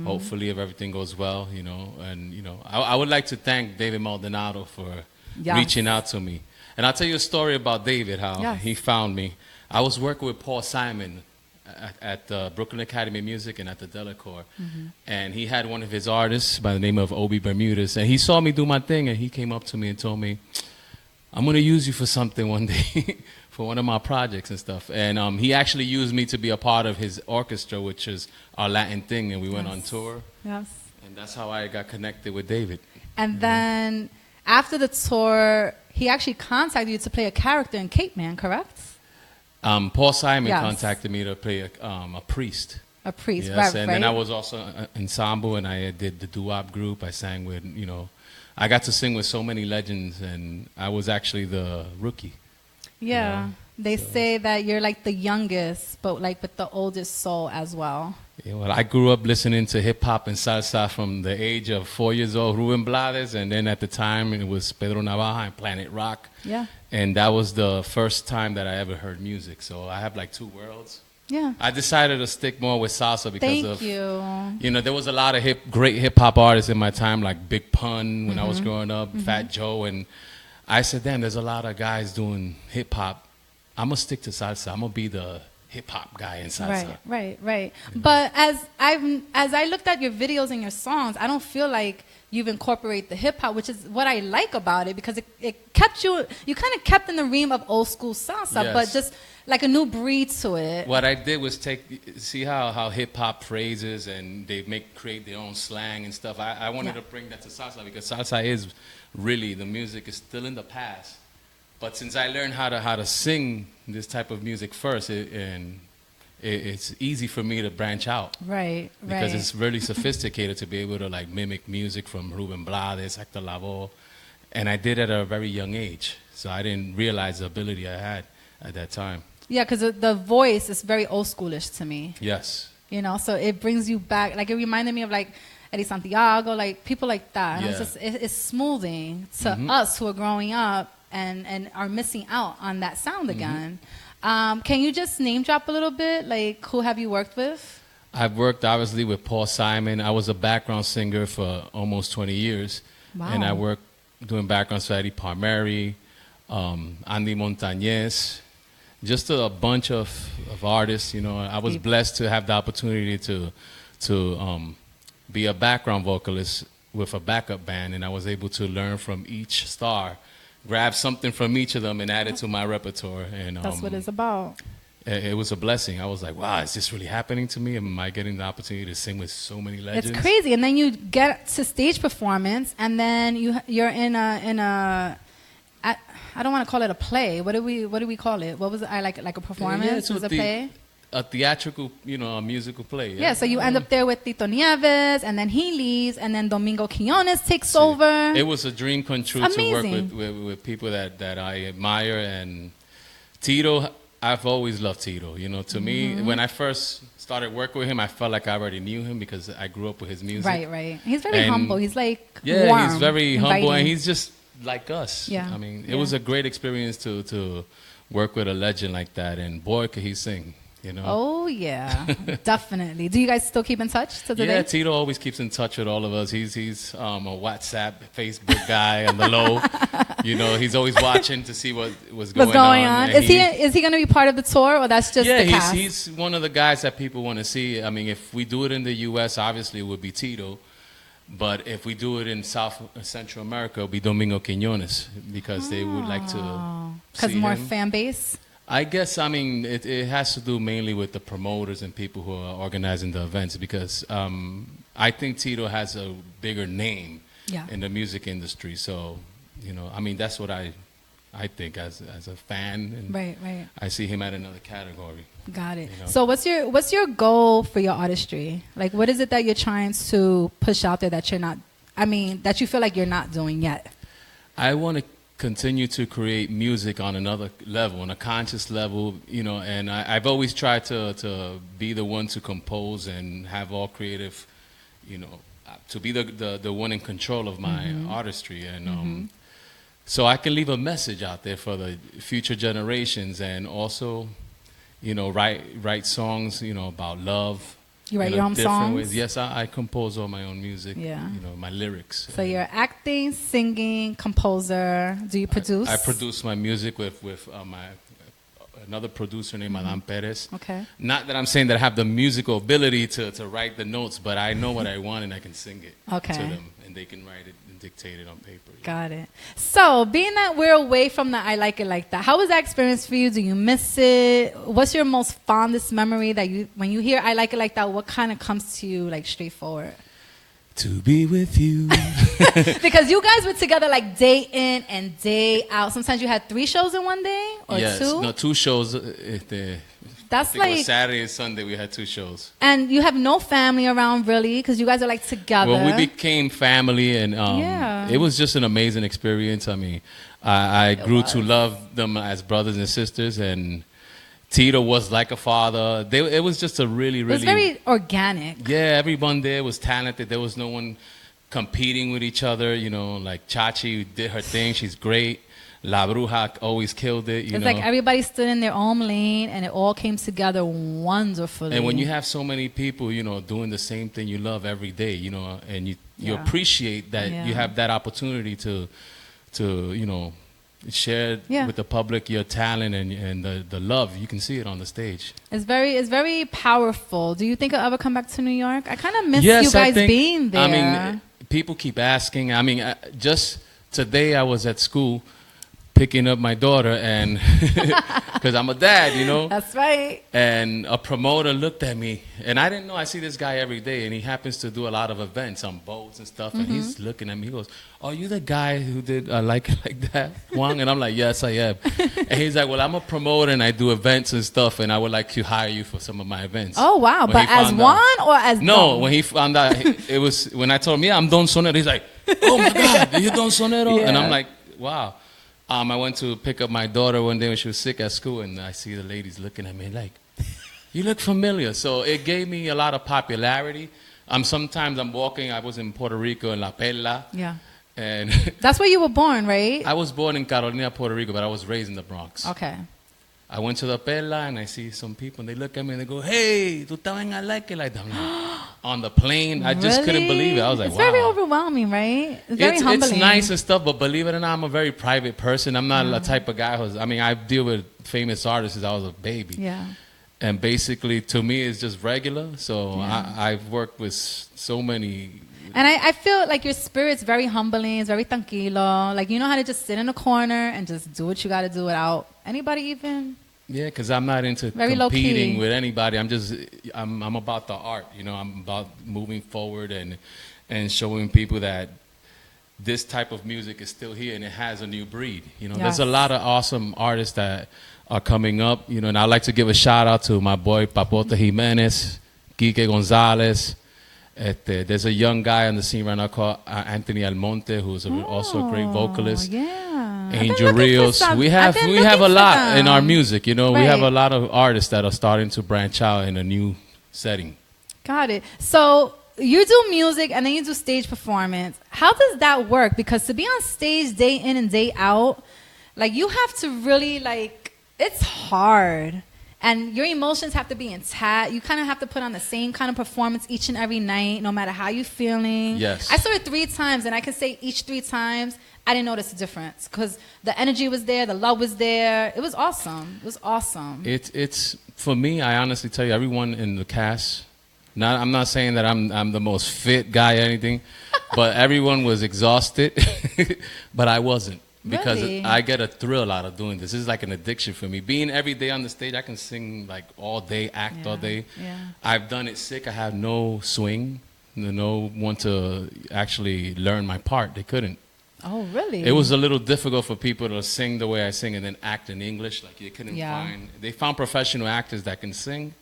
[SPEAKER 13] hopefully, if everything goes well, And I would like to thank David Maldonado for reaching out to me, and I'll tell you a story about David, how he found me. I was working with Paul Simon at the Brooklyn Academy of Music and at the Delacorte. And he had one of his artists by the name of Obi Bermudez, and he saw me do my thing, and he came up to me and told me, I'm going to use you for something one day, for one of my projects and stuff. And he actually used me to be a part of his orchestra, which is our Latin thing, and we went on tour.
[SPEAKER 5] Yes.
[SPEAKER 13] And that's how I got connected with David.
[SPEAKER 5] And then after the tour, he actually contacted you to play a character in Cape Man, correct?
[SPEAKER 13] Paul Simon contacted me to play a priest.
[SPEAKER 5] A priest,
[SPEAKER 13] yes,
[SPEAKER 5] right?
[SPEAKER 13] And then I was also an ensemble, and I did the doo-wop group. I sang with, I got to sing with so many legends, and I was actually the rookie.
[SPEAKER 5] Yeah.
[SPEAKER 13] You know?
[SPEAKER 5] They say that you're like the youngest, but like with the oldest soul as well.
[SPEAKER 13] Yeah, well, I grew up listening to hip hop and salsa from the age of 4 years old, Ruben Blades, and then at the time it was Pedro Navaja and Planet Rock.
[SPEAKER 5] Yeah.
[SPEAKER 13] And that was the first time that I ever heard music. So I have like two worlds.
[SPEAKER 5] Yeah.
[SPEAKER 13] I decided to stick more with salsa because
[SPEAKER 5] you
[SPEAKER 13] know, there was a lot of great hip hop artists in my time, like Big Pun when I was growing up, Fat Joe, and I said, damn, there's a lot of guys doing hip hop. I'm gonna stick to salsa. I'm gonna be the hip hop guy in salsa.
[SPEAKER 5] Right. You know? But as I looked at your videos and your songs, I don't feel like you've incorporated the hip hop, which is what I like about it, because it kept you kind of kept in the realm of old school salsa,
[SPEAKER 13] Yes.
[SPEAKER 5] but just like a new breed to it.
[SPEAKER 13] What I did was see how hip hop phrases and they create their own slang and stuff. I wanted to bring that to salsa, because salsa is really, the music is still in the past. But since I learned how to sing this type of music first, it's easy for me to branch out.
[SPEAKER 5] Right.
[SPEAKER 13] Because it's really sophisticated to be able to like mimic music from Ruben Blades, Hector Lavoe. And I did it at a very young age. So I didn't realize the ability I had at that time.
[SPEAKER 5] Yeah, because the voice is very old schoolish to me.
[SPEAKER 13] Yes.
[SPEAKER 5] You know, so it brings you back. Like, it reminded me of like Eddie Santiago, like people like that. And it's smoothing to us who are growing up and are missing out on that sound again. Can you just name drop a little bit? Like, who have you worked with?
[SPEAKER 13] I've worked obviously with Paul Simon. I was a background singer for almost 20 years.
[SPEAKER 5] Wow.
[SPEAKER 13] And I worked doing backgrounds for Eddie Palmieri, Andy Montañez, just a bunch of artists. You know, I was blessed to have the opportunity to be a background vocalist with a backup band, and I was able to learn from each star, grab something from each of them and add it to my repertoire. And
[SPEAKER 5] that's what it's about.
[SPEAKER 13] It was a blessing. I was like, wow, is this really happening to me? Am I getting the opportunity to sing with so many legends?
[SPEAKER 5] It's crazy. And then you get to stage performance, and then you're in a I don't want to call it a play. What do we call it? What was it? Like a performance?
[SPEAKER 13] Yeah,
[SPEAKER 5] was a play?
[SPEAKER 13] A theatrical, a musical play.
[SPEAKER 5] Yeah, so you end up there with Tito Nieves, and then he leaves, and then Domingo Quiñones takes over.
[SPEAKER 13] It was a dream come true to work with people that I admire. And Tito, I've always loved Tito. You know, to me, when I first started working with him, I felt like I already knew him because I grew up with his music.
[SPEAKER 5] Right. He's very humble. He's like
[SPEAKER 13] warm, he's very
[SPEAKER 5] inviting.
[SPEAKER 13] humble, and he's just like us.
[SPEAKER 5] Yeah.
[SPEAKER 13] I mean, it was a great experience to work with a legend like that, and boy, could he sing. You know?
[SPEAKER 5] Oh yeah, definitely. Do you guys still keep in touch to today?
[SPEAKER 13] Yeah, Tito always keeps in touch with all of us. He's a WhatsApp, Facebook guy on the low. You know, he's always watching to see what's going on.
[SPEAKER 5] Is he going to be part of the tour, or that's just the cast?
[SPEAKER 13] He's one of the guys that people want to see. I mean, if we do it in the U.S., obviously it would be Tito. But if we do it in Central America, it'll be Domingo Quiñones, because they would like to see
[SPEAKER 5] because more
[SPEAKER 13] him.
[SPEAKER 5] fan base.
[SPEAKER 13] I guess, I mean, it has to do mainly with the promoters and people who are organizing the events, because I think Tito has a bigger name in the music industry. So, you know, I mean, that's what I think as a fan. And
[SPEAKER 5] right.
[SPEAKER 13] I see him at another category.
[SPEAKER 5] Got it.
[SPEAKER 13] You know?
[SPEAKER 5] So what's your goal for your artistry? Like, what is it that you're trying to push out there that that you feel like you're not doing yet?
[SPEAKER 13] I want to continue to create music on another level, on a conscious level, you know, and I've always tried to be the one to compose and have all creative, you know, to be the one in control of my artistry, and so I can leave a message out there for the future generations, and also, you know, write songs, you know, about love.
[SPEAKER 5] You write your own songs?
[SPEAKER 13] Ways. Yes, I compose all my own music.
[SPEAKER 5] Yeah.
[SPEAKER 13] You know, my lyrics.
[SPEAKER 5] So you're acting, singing, composer. Do you produce?
[SPEAKER 13] I produce my music with another producer named Alan Perez.
[SPEAKER 5] Okay.
[SPEAKER 13] Not that I'm saying that I have the musical ability to write the notes, but I know what I want and I can sing it to them, and they can write it and dictate it on paper.
[SPEAKER 5] Got it. So, being that we're away from the I Like It Like That, how was that experience for you? Do you miss it? What's your most fondest memory that when you hear I Like It Like That, what kind of comes to you, like, straightforward?
[SPEAKER 13] To be with you.
[SPEAKER 5] Because you guys were together like day in and day out. Sometimes you had 3 shows in one day or 2?
[SPEAKER 13] No, 2 shows
[SPEAKER 5] That's
[SPEAKER 13] I think it was
[SPEAKER 5] like,
[SPEAKER 13] Saturday and Sunday we had 2 shows.
[SPEAKER 5] and you have no family around really because you guys are like together.
[SPEAKER 13] Well, we became family, and
[SPEAKER 5] Yeah.
[SPEAKER 13] it was just an amazing experience. I mean, I grew to love them as brothers and sisters, and Tito was like a father. It was just a really,
[SPEAKER 5] It was
[SPEAKER 13] really...
[SPEAKER 5] very organic.
[SPEAKER 13] Yeah, everyone there was talented. There was no one competing with each other. You know, like Chachi did her thing. She's great. La Bruja always killed it. You
[SPEAKER 5] It's
[SPEAKER 13] know?
[SPEAKER 5] like everybody stood in their own lane and it all came together wonderfully.
[SPEAKER 13] And when you have so many people, you know, doing the same thing you love every day, you know, and you
[SPEAKER 5] Yeah.
[SPEAKER 13] appreciate that
[SPEAKER 5] Yeah.
[SPEAKER 13] you have that opportunity to you know, share
[SPEAKER 5] Yeah.
[SPEAKER 13] with the public your talent and the love. You can see it on the stage.
[SPEAKER 5] It's very powerful. Do you think I'll ever come back to New York? I kind of miss
[SPEAKER 13] Yes,
[SPEAKER 5] you
[SPEAKER 13] I
[SPEAKER 5] guys
[SPEAKER 13] think-
[SPEAKER 5] being there.
[SPEAKER 13] I mean, people keep asking. I mean, just today I was at school picking up my daughter, and because I'm a dad, you know.
[SPEAKER 5] That's right.
[SPEAKER 13] And a promoter looked at me, and I didn't know. I see this guy every day, and he happens to do a lot of events on boats and stuff. And he's looking at me. He goes, "Are you the guy who did like it like that, Juan?" And I'm like, "Yes, I am." And he's like, "Well, I'm a promoter, and I do events and stuff, and I would like to hire you for some of my events."
[SPEAKER 5] Oh, wow.
[SPEAKER 13] When
[SPEAKER 5] But
[SPEAKER 13] he
[SPEAKER 5] as
[SPEAKER 13] found
[SPEAKER 5] Juan
[SPEAKER 13] out-
[SPEAKER 5] or as
[SPEAKER 13] No,
[SPEAKER 5] Don?
[SPEAKER 13] when he found out, it was when I told him, "Yeah, I'm Don Sonero." He's like, "Oh my God, are you Don Sonero?"
[SPEAKER 5] Yeah.
[SPEAKER 13] And I'm like, "Wow." I went to pick up my daughter one day when she was sick at school, and I see the ladies looking at me like, "You look familiar." So it gave me a lot of popularity. Sometimes I'm walking. I was in Puerto Rico in La Perla,
[SPEAKER 5] Yeah.
[SPEAKER 13] and
[SPEAKER 5] That's where you were born, right?
[SPEAKER 13] I was born in Carolina, Puerto Rico, but I was raised in the Bronx.
[SPEAKER 5] Okay.
[SPEAKER 13] I went to La Perla, and I see some people, and they look at me and they go, "Hey, tú estabas en I like it like that." I'm like, on the plane, I just couldn't believe it. I was like,
[SPEAKER 5] it's
[SPEAKER 13] wow.
[SPEAKER 5] very overwhelming, right? It's very humbling.
[SPEAKER 13] It's nice and stuff, but believe it or not, I'm a very private person. I'm not the type of guy who's, I mean, I deal with famous artists since I was a baby.
[SPEAKER 5] Yeah.
[SPEAKER 13] And basically, to me, it's just regular. So I've worked with so many.
[SPEAKER 5] And I feel like your spirit's very humbling. It's very tranquilo. Like, you know how to just sit in a corner and just do what you got to do without anybody even.
[SPEAKER 13] Yeah, because I'm not into
[SPEAKER 5] Very
[SPEAKER 13] competing
[SPEAKER 5] low-key.
[SPEAKER 13] with anybody. I'm about the art. You know, I'm about moving forward and showing people that this type of music is still here and it has a new breed. You know, there's a lot of awesome artists that are coming up. You know, and I'd like to give a shout out to my boy Papota Jimenez, Quique Gonzalez. There's a young guy on the scene right now called Anthony Almonte, who's also a great vocalist.
[SPEAKER 5] Yeah.
[SPEAKER 13] Angel Rios. We have a lot in our music, you know. We have a lot of artists that are starting to branch out in a new setting.
[SPEAKER 5] Got it. So you do music and then you do stage performance. How does that work? Because to be on stage day in and day out, like you have to really like, it's hard. And your emotions have to be intact. You kind of have to put on the same kind of performance each and every night, no matter how you're feeling.
[SPEAKER 13] Yes.
[SPEAKER 5] I saw it 3 times, and I can say each 3 times, I didn't notice a difference because the energy was there, the love was there. It was awesome. It was awesome.
[SPEAKER 13] It's for me. I honestly tell you, everyone in the cast. I'm not saying that I'm the most fit guy or anything, but everyone was exhausted, but I wasn't. Because
[SPEAKER 5] Really?
[SPEAKER 13] I get a thrill out of doing this. This is like an addiction for me. Being every day on the stage, I can sing like all day, act all day.
[SPEAKER 5] Yeah.
[SPEAKER 13] I've done it sick. I have no swing, no one to actually learn my part. They couldn't.
[SPEAKER 5] Oh, really?
[SPEAKER 13] It was a little difficult for people to sing the way I sing and then act in English. Like they couldn't find. They found professional actors that can sing.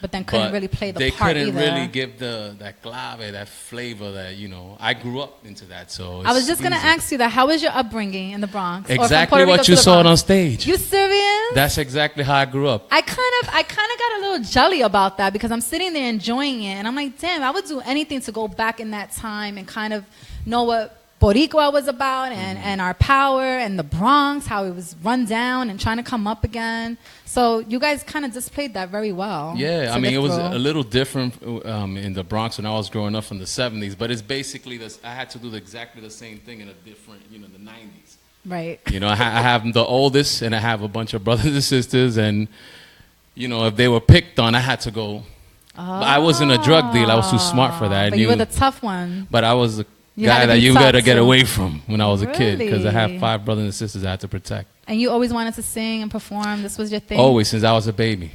[SPEAKER 5] But then couldn't really play the
[SPEAKER 13] they
[SPEAKER 5] part
[SPEAKER 13] couldn't
[SPEAKER 5] either.
[SPEAKER 13] really give that clave, that flavor that, you know, I grew up into that. So
[SPEAKER 5] I was
[SPEAKER 13] it's
[SPEAKER 5] just going to
[SPEAKER 13] easy.
[SPEAKER 5] ask you that. How was your upbringing in the Bronx? Or from
[SPEAKER 13] Exactly
[SPEAKER 5] Puerto Rico
[SPEAKER 13] what
[SPEAKER 5] to
[SPEAKER 13] you
[SPEAKER 5] the
[SPEAKER 13] saw
[SPEAKER 5] Bronx?
[SPEAKER 13] on stage.
[SPEAKER 5] You serious?
[SPEAKER 13] That's exactly how I grew up.
[SPEAKER 5] I kind of got a little jelly about that because I'm sitting there enjoying it. And I'm like, damn, I would do anything to go back in that time and kind of know what Boricua was about and our power and the Bronx, how it was run down and trying to come up again. So you guys kind of displayed that very well.
[SPEAKER 13] Yeah, I mean, it was
[SPEAKER 5] through.
[SPEAKER 13] a little different in the Bronx when I was growing up in the 70s, but it's basically this. I had to do exactly the same thing in a different, you know, the 90s.
[SPEAKER 5] Right.
[SPEAKER 13] You know, I have the oldest, and I have a bunch of brothers and sisters, and, you know, if they were picked on, I had to go. But I wasn't a drug dealer. I was too smart for that.
[SPEAKER 5] But you were the tough one.
[SPEAKER 13] But I was the
[SPEAKER 5] You had
[SPEAKER 13] guy
[SPEAKER 5] to
[SPEAKER 13] that
[SPEAKER 5] be
[SPEAKER 13] you
[SPEAKER 5] tough,
[SPEAKER 13] gotta get
[SPEAKER 5] too.
[SPEAKER 13] away from when I was a kid, because I have
[SPEAKER 5] Really?
[SPEAKER 13] 5 brothers and sisters I had to protect.
[SPEAKER 5] And you always wanted to sing and perform. This was your thing.
[SPEAKER 13] Always, since I was a baby,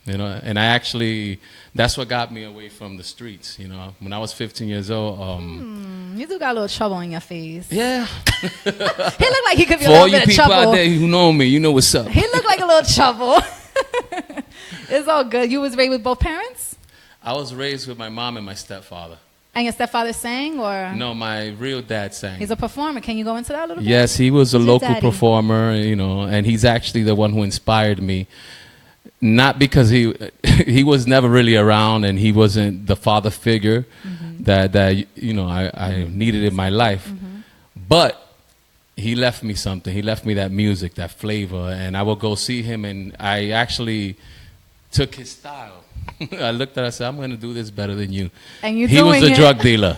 [SPEAKER 13] you know. And I actually, that's what got me away from the streets. You know, when I was 15 years old.
[SPEAKER 5] You do got a little trouble in your face.
[SPEAKER 13] Yeah.
[SPEAKER 5] He looked like he could be
[SPEAKER 13] For
[SPEAKER 5] a
[SPEAKER 13] all
[SPEAKER 5] little
[SPEAKER 13] you
[SPEAKER 5] bit of
[SPEAKER 13] people
[SPEAKER 5] trouble.
[SPEAKER 13] out there who know me, you know what's up.
[SPEAKER 5] He looked like a little trouble. It's all good. You was raised with both parents?
[SPEAKER 13] I was raised with my mom and my stepfather.
[SPEAKER 5] And your stepfather sang, or?
[SPEAKER 13] No, my real dad sang.
[SPEAKER 5] He's a performer. Can you go into that a little bit?
[SPEAKER 13] Yes, he was a
[SPEAKER 5] Who's your
[SPEAKER 13] local
[SPEAKER 5] daddy?
[SPEAKER 13] performer, you know, and he's actually the one who inspired me. Not because he was never really around, and he wasn't the father figure that you know I needed in my life, but he left me something. He left me that music, that flavor, and I would go see him, and I actually took his style. I looked at it, I said, I'm going to do this better than you.
[SPEAKER 5] And you
[SPEAKER 13] He was
[SPEAKER 5] doing
[SPEAKER 13] the
[SPEAKER 5] it.
[SPEAKER 13] drug dealer.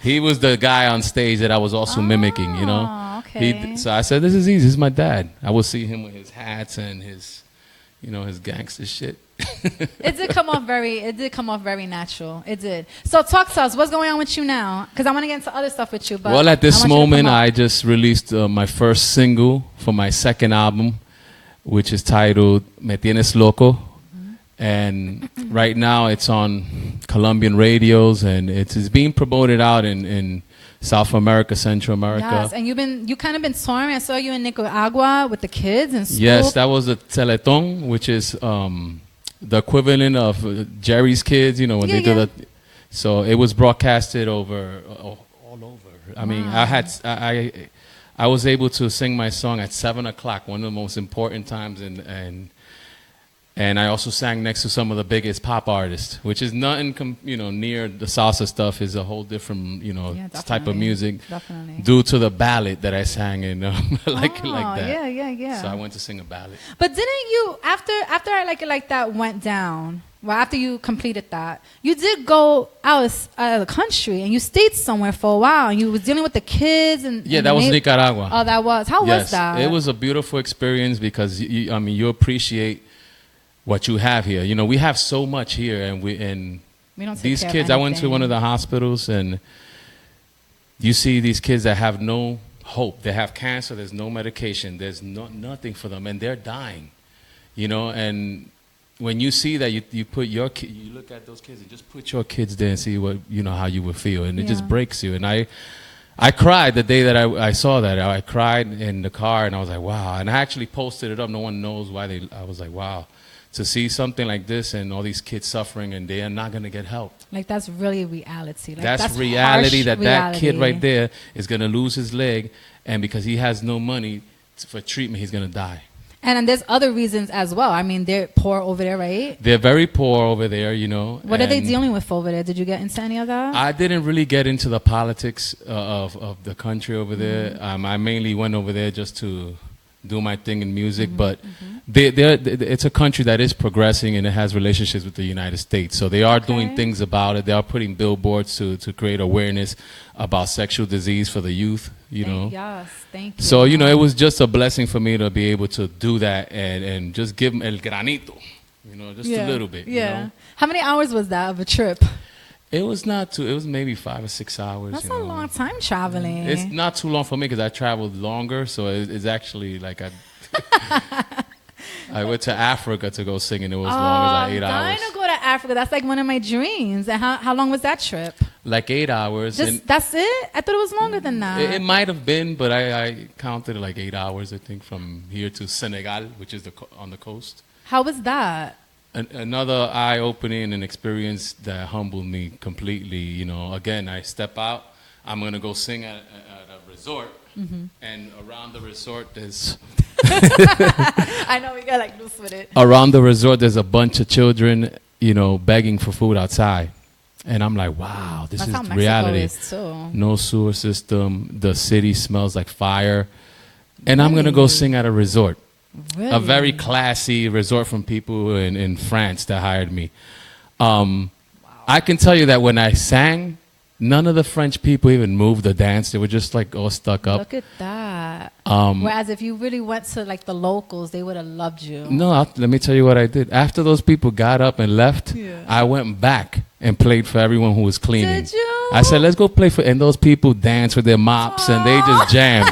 [SPEAKER 13] He was the guy on stage that I was also mimicking, you know.
[SPEAKER 5] Okay.
[SPEAKER 13] So I said, this is easy. This is my dad. I would see him with his hats and his, you know, his gangster shit.
[SPEAKER 5] It did come off very natural. It did. So talk to us. What's going on with you now? Because I want to get into other stuff with you. But
[SPEAKER 13] Well, at this
[SPEAKER 5] I want you to
[SPEAKER 13] moment,
[SPEAKER 5] come up.
[SPEAKER 13] I just released my first single for my second album, which is titled Me Tienes Loco. And right now it's on Colombian radios, and it's being promoted out in South America, Central America.
[SPEAKER 5] Yes, and you kind of been touring. I saw you in Nicaragua with the kids and school.
[SPEAKER 13] Yes, that was a Teleton, which is the equivalent of Jerry's Kids, you know, when they do the. So it was broadcasted over all over. I mean, I was able to sing my song at 7:00, one of the most important times, and I also sang next to some of the biggest pop artists, which is nothing, you know, near the salsa stuff. Is a whole different, you know, type of music.
[SPEAKER 5] Definitely.
[SPEAKER 13] Due to the ballad that I sang in, like that.
[SPEAKER 5] Yeah.
[SPEAKER 13] So I went to sing a ballad.
[SPEAKER 5] But didn't you after I Like It Like That went down? Well, after you completed that, you did go out of the country and you stayed somewhere for a while. And you was dealing with the kids and
[SPEAKER 13] That was Nicaragua.
[SPEAKER 5] Oh, that was. How was that?
[SPEAKER 13] It was a beautiful experience because you appreciate what you have here. You know, we have so much here, and we
[SPEAKER 5] don't take
[SPEAKER 13] these
[SPEAKER 5] care of
[SPEAKER 13] kids. I went to
[SPEAKER 5] anything.
[SPEAKER 13] one of the hospitals, and you see these kids that have no hope. They have cancer. There's no medication. There's nothing for them, and they're dying. You know, and when you see that, you put your you look at those kids and just put your kids there and see what how you would feel, and it just breaks you. And I cried the day that I saw that. I cried in the car, and I was like, wow. And I actually posted it up. No one knows why I was like, wow. To see something like this and all these kids suffering and they are not going to get help.
[SPEAKER 5] Like, that's really reality. Like,
[SPEAKER 13] that's reality,
[SPEAKER 5] harsh
[SPEAKER 13] that kid right there is going to lose his leg, and because he has no money for treatment, he's going to die.
[SPEAKER 5] And there's other reasons as well. I mean, they're poor over there, right?
[SPEAKER 13] They're very poor over there, you know.
[SPEAKER 5] What are they dealing with over there? Did you get into any of that?
[SPEAKER 13] I didn't really get into the politics of the country over there. I mainly went over there just to do my thing in music, but it's a country that is progressing and it has relationships with the United States. So they are doing things about it. They are putting billboards to create awareness about sexual disease for the youth, you know.
[SPEAKER 5] Yes, thank you.
[SPEAKER 13] So, you know, it was just a blessing for me to be able to do that and just give them el granito, you know, just a little bit.
[SPEAKER 5] Yeah.
[SPEAKER 13] You know?
[SPEAKER 5] How many hours was that of a trip?
[SPEAKER 13] It was not too. It was maybe 5 or 6 hours.
[SPEAKER 5] That's a long time traveling.
[SPEAKER 13] It's not too long for me because I traveled longer. So it's actually like I went to Africa to go sing, and it was long as 8 hours.
[SPEAKER 5] I'm dying to go to Africa. That's like one of my dreams. And how long was that trip?
[SPEAKER 13] Like 8 hours.
[SPEAKER 5] That's it? I thought it was longer than that.
[SPEAKER 13] It might have been, but I counted like 8 hours, I think, from here to Senegal, which is on the coast.
[SPEAKER 5] How was that?
[SPEAKER 13] Another eye-opening and experience that humbled me completely. You know, again, I step out. I'm gonna go sing at a resort, and around the resort there's.
[SPEAKER 5] I know we got like loose with it.
[SPEAKER 13] Around the resort, there's a bunch of children, you know, begging for food outside, and I'm like, wow, this is reality. No sewer system. The city smells like fire, and I'm gonna go sing at a resort.
[SPEAKER 5] Really?
[SPEAKER 13] A very classy resort from people in France that hired me. I can tell you that when I sang, none of the French people even moved or danced. They were just like all stuck up.
[SPEAKER 5] Look at that. Whereas if you really went to like the locals, they would have loved you.
[SPEAKER 13] No, let me tell you what I did. After those people got up and left, I went back and played for everyone who was cleaning.
[SPEAKER 5] Did you?
[SPEAKER 13] I said, let's go play for, and those people danced with their mops and they just jammed.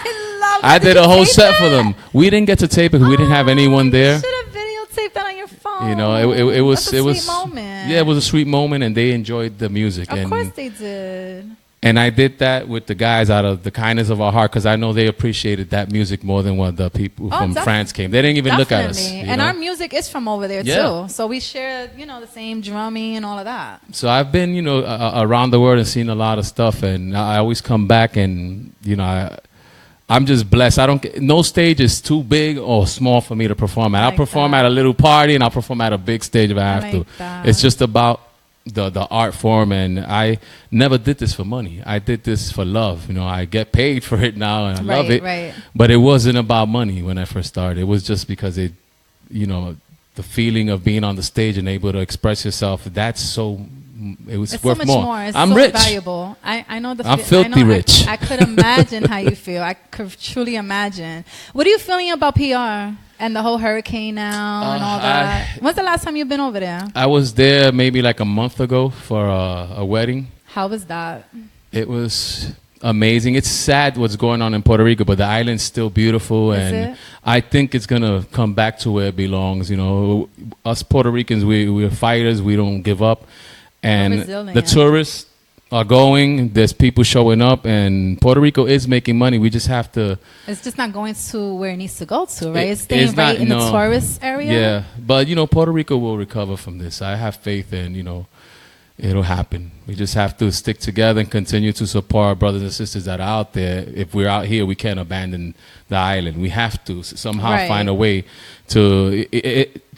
[SPEAKER 13] I did a whole set for them. We didn't get to tape it because we didn't have anyone there.
[SPEAKER 5] You should have videotaped that on your phone.
[SPEAKER 13] You know, it was
[SPEAKER 5] That's a sweet moment.
[SPEAKER 13] Yeah, it was a sweet moment, and they enjoyed the music.
[SPEAKER 5] Of course they did.
[SPEAKER 13] And I did that with the guys out of the kindness of our heart because I know they appreciated that music more than what the people from France came. They didn't even look at us.
[SPEAKER 5] And our music is from over there too. So we share, the same drumming and all of that.
[SPEAKER 13] So I've been, around the world and seen a lot of stuff. And I always come back and, I'm just blessed. No stage is too big or small for me to perform at. I'll perform at a little party and I'll perform at a big stage if I have to. It's just about the art form, and I never did this for money. I did this for love. I get paid for it now and I love it. Right. But it wasn't about money when I first started. It was just because the feeling of being on the stage and able to express yourself, it was
[SPEAKER 5] it's
[SPEAKER 13] worth
[SPEAKER 5] so much
[SPEAKER 13] more.
[SPEAKER 5] It's
[SPEAKER 13] I'm
[SPEAKER 5] so
[SPEAKER 13] rich.
[SPEAKER 5] Valuable. I know
[SPEAKER 13] I'm filthy rich.
[SPEAKER 5] I could imagine how you feel. I could truly imagine. What are you feeling about PR and the whole hurricane now and all that? When's the last time you've been over there?
[SPEAKER 13] I was there maybe like a month ago for a wedding.
[SPEAKER 5] How was that?
[SPEAKER 13] It was amazing. It's sad what's going on in Puerto Rico, but the island's still beautiful. And I think it's going to come back to where it belongs. Us Puerto Ricans, we're fighters. We don't give up. And the tourists are going. There's people showing up, and Puerto Rico is making money. We just have to.
[SPEAKER 5] It's just not going to where it needs to go to, right? It's staying right in the tourist area.
[SPEAKER 13] Yeah, but Puerto Rico will recover from this. I have faith, and it'll happen. We just have to stick together and continue to support our brothers and sisters that are out there. If we're out here, we can't abandon the island. We have to somehow find a way to.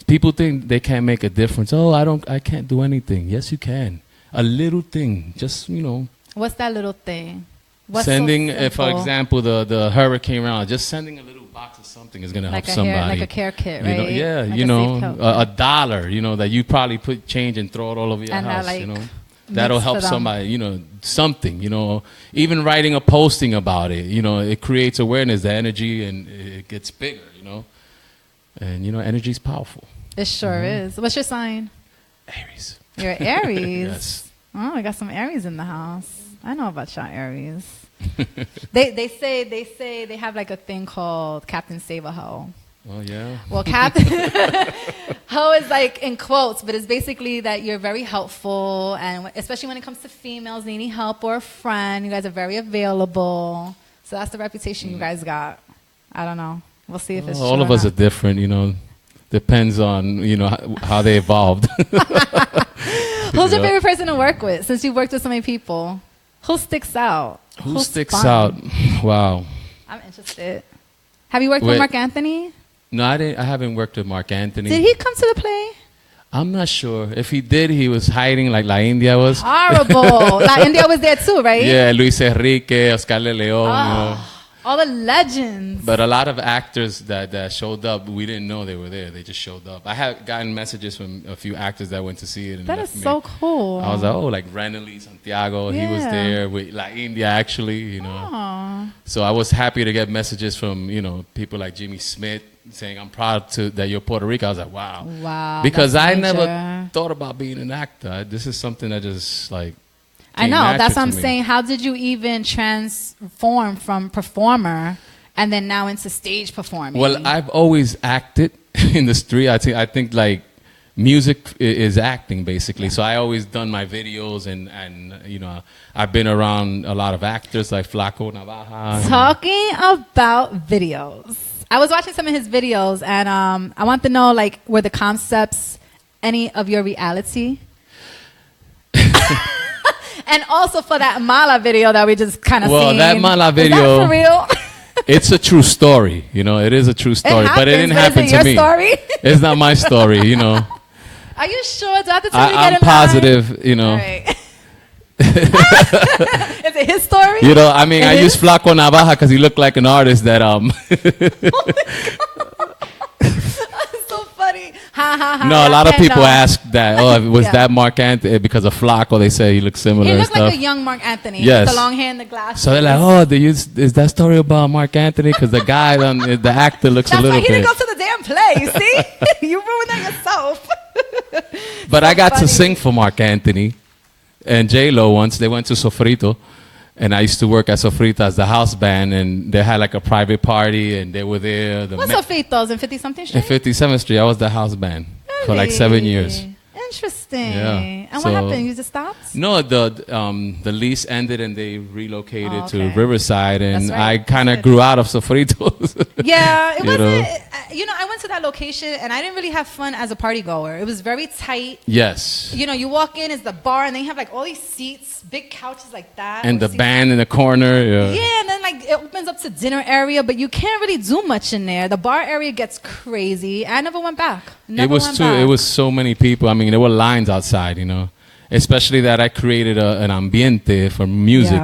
[SPEAKER 13] People think they can't make a difference. Oh, I can't do anything. Yes, you can. A little thing, just
[SPEAKER 5] What's that little thing? What's
[SPEAKER 13] sending,
[SPEAKER 5] so
[SPEAKER 13] for example, the hurricane around. Just sending a little box of something is gonna help somebody.
[SPEAKER 5] Like a care kit, right?
[SPEAKER 13] A $1. That you probably put change and throw it all over your house. That'll help somebody. Something. Even writing a posting about it. It creates awareness, the energy, and it gets bigger. And energy's powerful.
[SPEAKER 5] It sure is. What's your sign?
[SPEAKER 13] Aries.
[SPEAKER 5] You're Aries.
[SPEAKER 13] Yes.
[SPEAKER 5] Oh, we got some Aries in the house. I know about y'all Aries. they say they have like a thing called Captain Save a Hoe.
[SPEAKER 13] Oh yeah.
[SPEAKER 5] Well, Captain Hoe is like in quotes, but it's basically that you're very helpful, and especially when it comes to females needing help or a friend, you guys are very available. So that's the reputation you guys got. I don't know. We'll see if it's true.
[SPEAKER 13] All of us are different, Depends on, how they evolved.
[SPEAKER 5] Who's your favorite person to work with? Since you've worked with so many people, who sticks out?
[SPEAKER 13] Who sticks out? Wow.
[SPEAKER 5] I'm interested. Have you worked with Mark Anthony?
[SPEAKER 13] No, I haven't worked with Mark Anthony.
[SPEAKER 5] Did he come to the play?
[SPEAKER 13] I'm not sure. If he did, he was hiding like La India was.
[SPEAKER 5] Horrible. La India was there too, right?
[SPEAKER 13] Yeah, Luis Enrique, Oscar de Leon.
[SPEAKER 5] All the legends.
[SPEAKER 13] But a lot of actors that showed up, we didn't know they were there. They just showed up. I had gotten messages from a few actors that went to see it. And
[SPEAKER 5] that is so cool.
[SPEAKER 13] I was like, Renly Santiago, he was there with La India, actually, Aww. So I was happy to get messages from, people like Jimmy Smith saying, I'm proud that you're Puerto Rican. I was like, wow.
[SPEAKER 5] Wow.
[SPEAKER 13] Because I never thought about being an actor. This is something that just,
[SPEAKER 5] I know. That's what I'm saying. How did you even transform from performer and then now into stage performing?
[SPEAKER 13] Well, I've always acted in the street. I think music is acting basically. So I always done my videos and I've been around a lot of actors like Flaco Navaja.
[SPEAKER 5] Talking about videos, I was watching some of his videos and I want to know were the concepts any of your reality? And also for that Mala video that we just kind of seen.
[SPEAKER 13] Well, that Mala video.
[SPEAKER 5] Is that for real?
[SPEAKER 13] It's a true story. It is a true story. But it didn't happen to me.
[SPEAKER 5] Story?
[SPEAKER 13] It's not my story,
[SPEAKER 5] Are you sure? Do I have to tell you
[SPEAKER 13] I'm positive,
[SPEAKER 5] All right. Is it his story?
[SPEAKER 13] I use Flaco Navaja because he looked like an artist that
[SPEAKER 5] Oh my God. That's so funny. Ha ha ha.
[SPEAKER 13] No, a lot of people ask that. Oh, was that Mark Anthony? Because of Flaco, they say he looks similar.
[SPEAKER 5] He
[SPEAKER 13] and
[SPEAKER 5] looked
[SPEAKER 13] stuff.
[SPEAKER 5] like a young Mark Anthony.
[SPEAKER 13] Yes.
[SPEAKER 5] With the long hair and the glasses.
[SPEAKER 13] So they're like, oh, is that story about Mark Anthony? Because the guy, the actor looks a little bit.
[SPEAKER 5] That's why he didn't go to the damn play. See, you ruined that yourself.
[SPEAKER 13] But I got to sing for Mark Anthony and J-Lo once. They went to Sofrito. And I used to work at Sofrito as the house band, and they had a private party, and they were there.
[SPEAKER 5] What's Sofrito's in 50-something Street?
[SPEAKER 13] In 57th Street, I was the house band for 7 years.
[SPEAKER 5] Interesting.
[SPEAKER 13] Yeah.
[SPEAKER 5] And what happened? You just stopped?
[SPEAKER 13] No, the lease ended and they relocated to
[SPEAKER 5] okay.
[SPEAKER 13] Riverside, and
[SPEAKER 5] That's right.
[SPEAKER 13] I kind of grew out of Sofritos.
[SPEAKER 5] Yeah, it
[SPEAKER 13] You
[SPEAKER 5] wasn't.
[SPEAKER 13] know?
[SPEAKER 5] I went to that location and I didn't really have fun as a party goer. It was very tight.
[SPEAKER 13] Yes.
[SPEAKER 5] You walk in, it's the bar, and they have like all these seats, big couches like that.
[SPEAKER 13] And the band in the corner. Yeah.
[SPEAKER 5] Yeah, and then like it opens up to dinner area, but you can't really do much in there. The bar area gets crazy. I never went back.
[SPEAKER 13] It was so many people. I mean, there were lines outside, especially that I created an ambiente for music,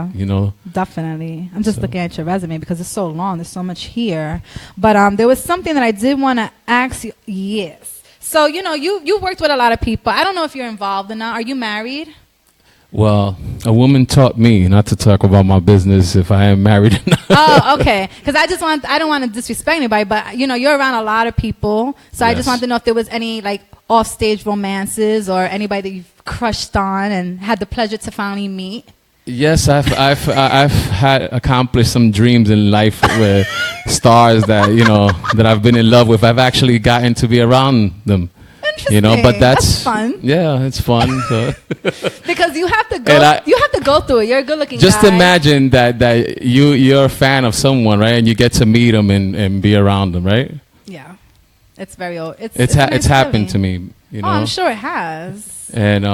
[SPEAKER 5] Definitely. I'm just looking at your resume because it's so long. There's so much here. But there was something that I did want to ask you. Yes. So, you worked with a lot of people. I don't know if you're involved or not. Are you married?
[SPEAKER 13] Well, a woman taught me not to talk about my business if I am married or not.
[SPEAKER 5] Oh, okay. Because I don't want to disrespect anybody, but you're around a lot of people. So I just wanted to know if there was any like off-stage romances or anybody that you've crushed on and had the pleasure to finally meet.
[SPEAKER 13] Yes, I've had accomplished some dreams in life with stars that that I've been in love with. I've actually gotten to be around them. But that's
[SPEAKER 5] fun.
[SPEAKER 13] Yeah, it's fun. So.
[SPEAKER 5] Because you have to go. You have to go through it. You're a good-looking guy.
[SPEAKER 13] Just imagine that you're a fan of someone, right? And you get to meet them and be around them, right?
[SPEAKER 5] Yeah, it's very old.
[SPEAKER 13] It's happened to me.
[SPEAKER 5] Oh, I'm sure it has.
[SPEAKER 13] And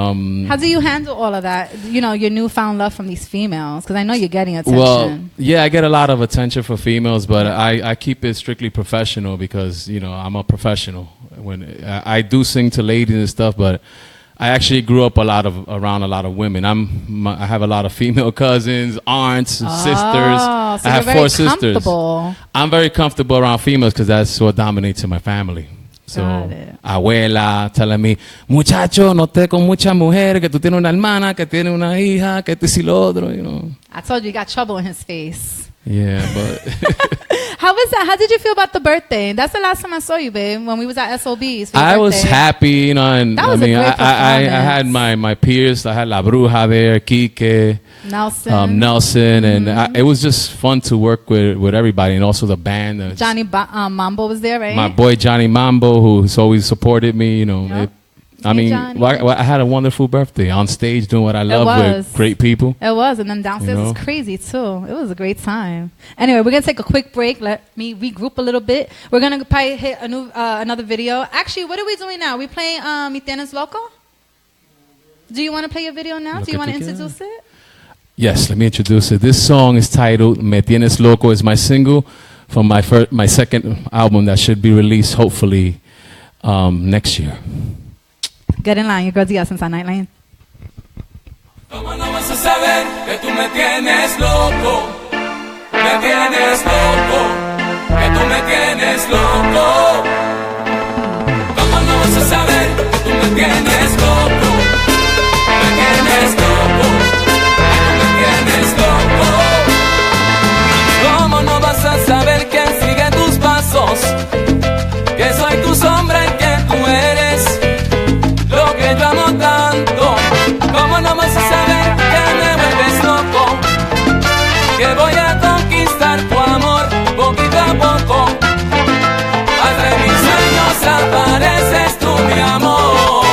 [SPEAKER 5] how do you handle all of that? Your newfound love from these females, because I know you're getting attention.
[SPEAKER 13] Well, yeah, I get a lot of attention for females, but I keep it strictly professional because I'm a professional. When I do sing to ladies and stuff, but I actually grew up around a lot of women. I have a lot of female cousins, aunts, sisters.
[SPEAKER 5] So
[SPEAKER 13] I have 4 sisters. I'm very comfortable around females because that's what dominates in my family. So, abuela telling me, muchacho, no te con muchas mujeres, que tú tienes una hermana, que tiene una hija, que te si lo otro,
[SPEAKER 5] I told you got trouble in his face.
[SPEAKER 13] Yeah, but...
[SPEAKER 5] How was that? How did you feel about the birthday? That's the last time I saw you, babe, when we was at SOB's.
[SPEAKER 13] I was happy, and
[SPEAKER 5] that was a great
[SPEAKER 13] I had my peers. I had La Bruja there, Kike, Nelson, and it was just fun to work with everybody, and also the band.
[SPEAKER 5] Johnny Mambo was there, right?
[SPEAKER 13] My boy Johnny Mambo, who's always supported me,
[SPEAKER 5] Yep.
[SPEAKER 13] I had a wonderful birthday on stage doing what I love with great people.
[SPEAKER 5] It was, and then downstairs was crazy too. It was a great time. Anyway, we're gonna take a quick break. Let me regroup a little bit. We're gonna probably hit another video. Actually, what are we doing now? We playing Tienes, Loco? Do you want to play your video now? Do you want to introduce it?
[SPEAKER 13] Yes, let me introduce it. This song is titled "Me Tienes Loco." It's my single from my second album that should be released hopefully next year.
[SPEAKER 5] Get in line, your girls, the Essence on Nightline.
[SPEAKER 12] ¿Cómo no vas a saber que tú me tienes loco? Me tienes loco, que tú me tienes loco. ¿Cómo no vas a saber que tú me tienes loco? Me tienes loco, que tú me tienes loco. ¿Cómo no vas a saber quién sigue tus pasos? Que soy tu sombra y que tú eres lo que yo amo tanto. ¿Cómo no vas a saber que me vuelves loco? Que voy a conquistar tu amor poquito a poco. Hasta en mis sueños apareces tú, mi amor.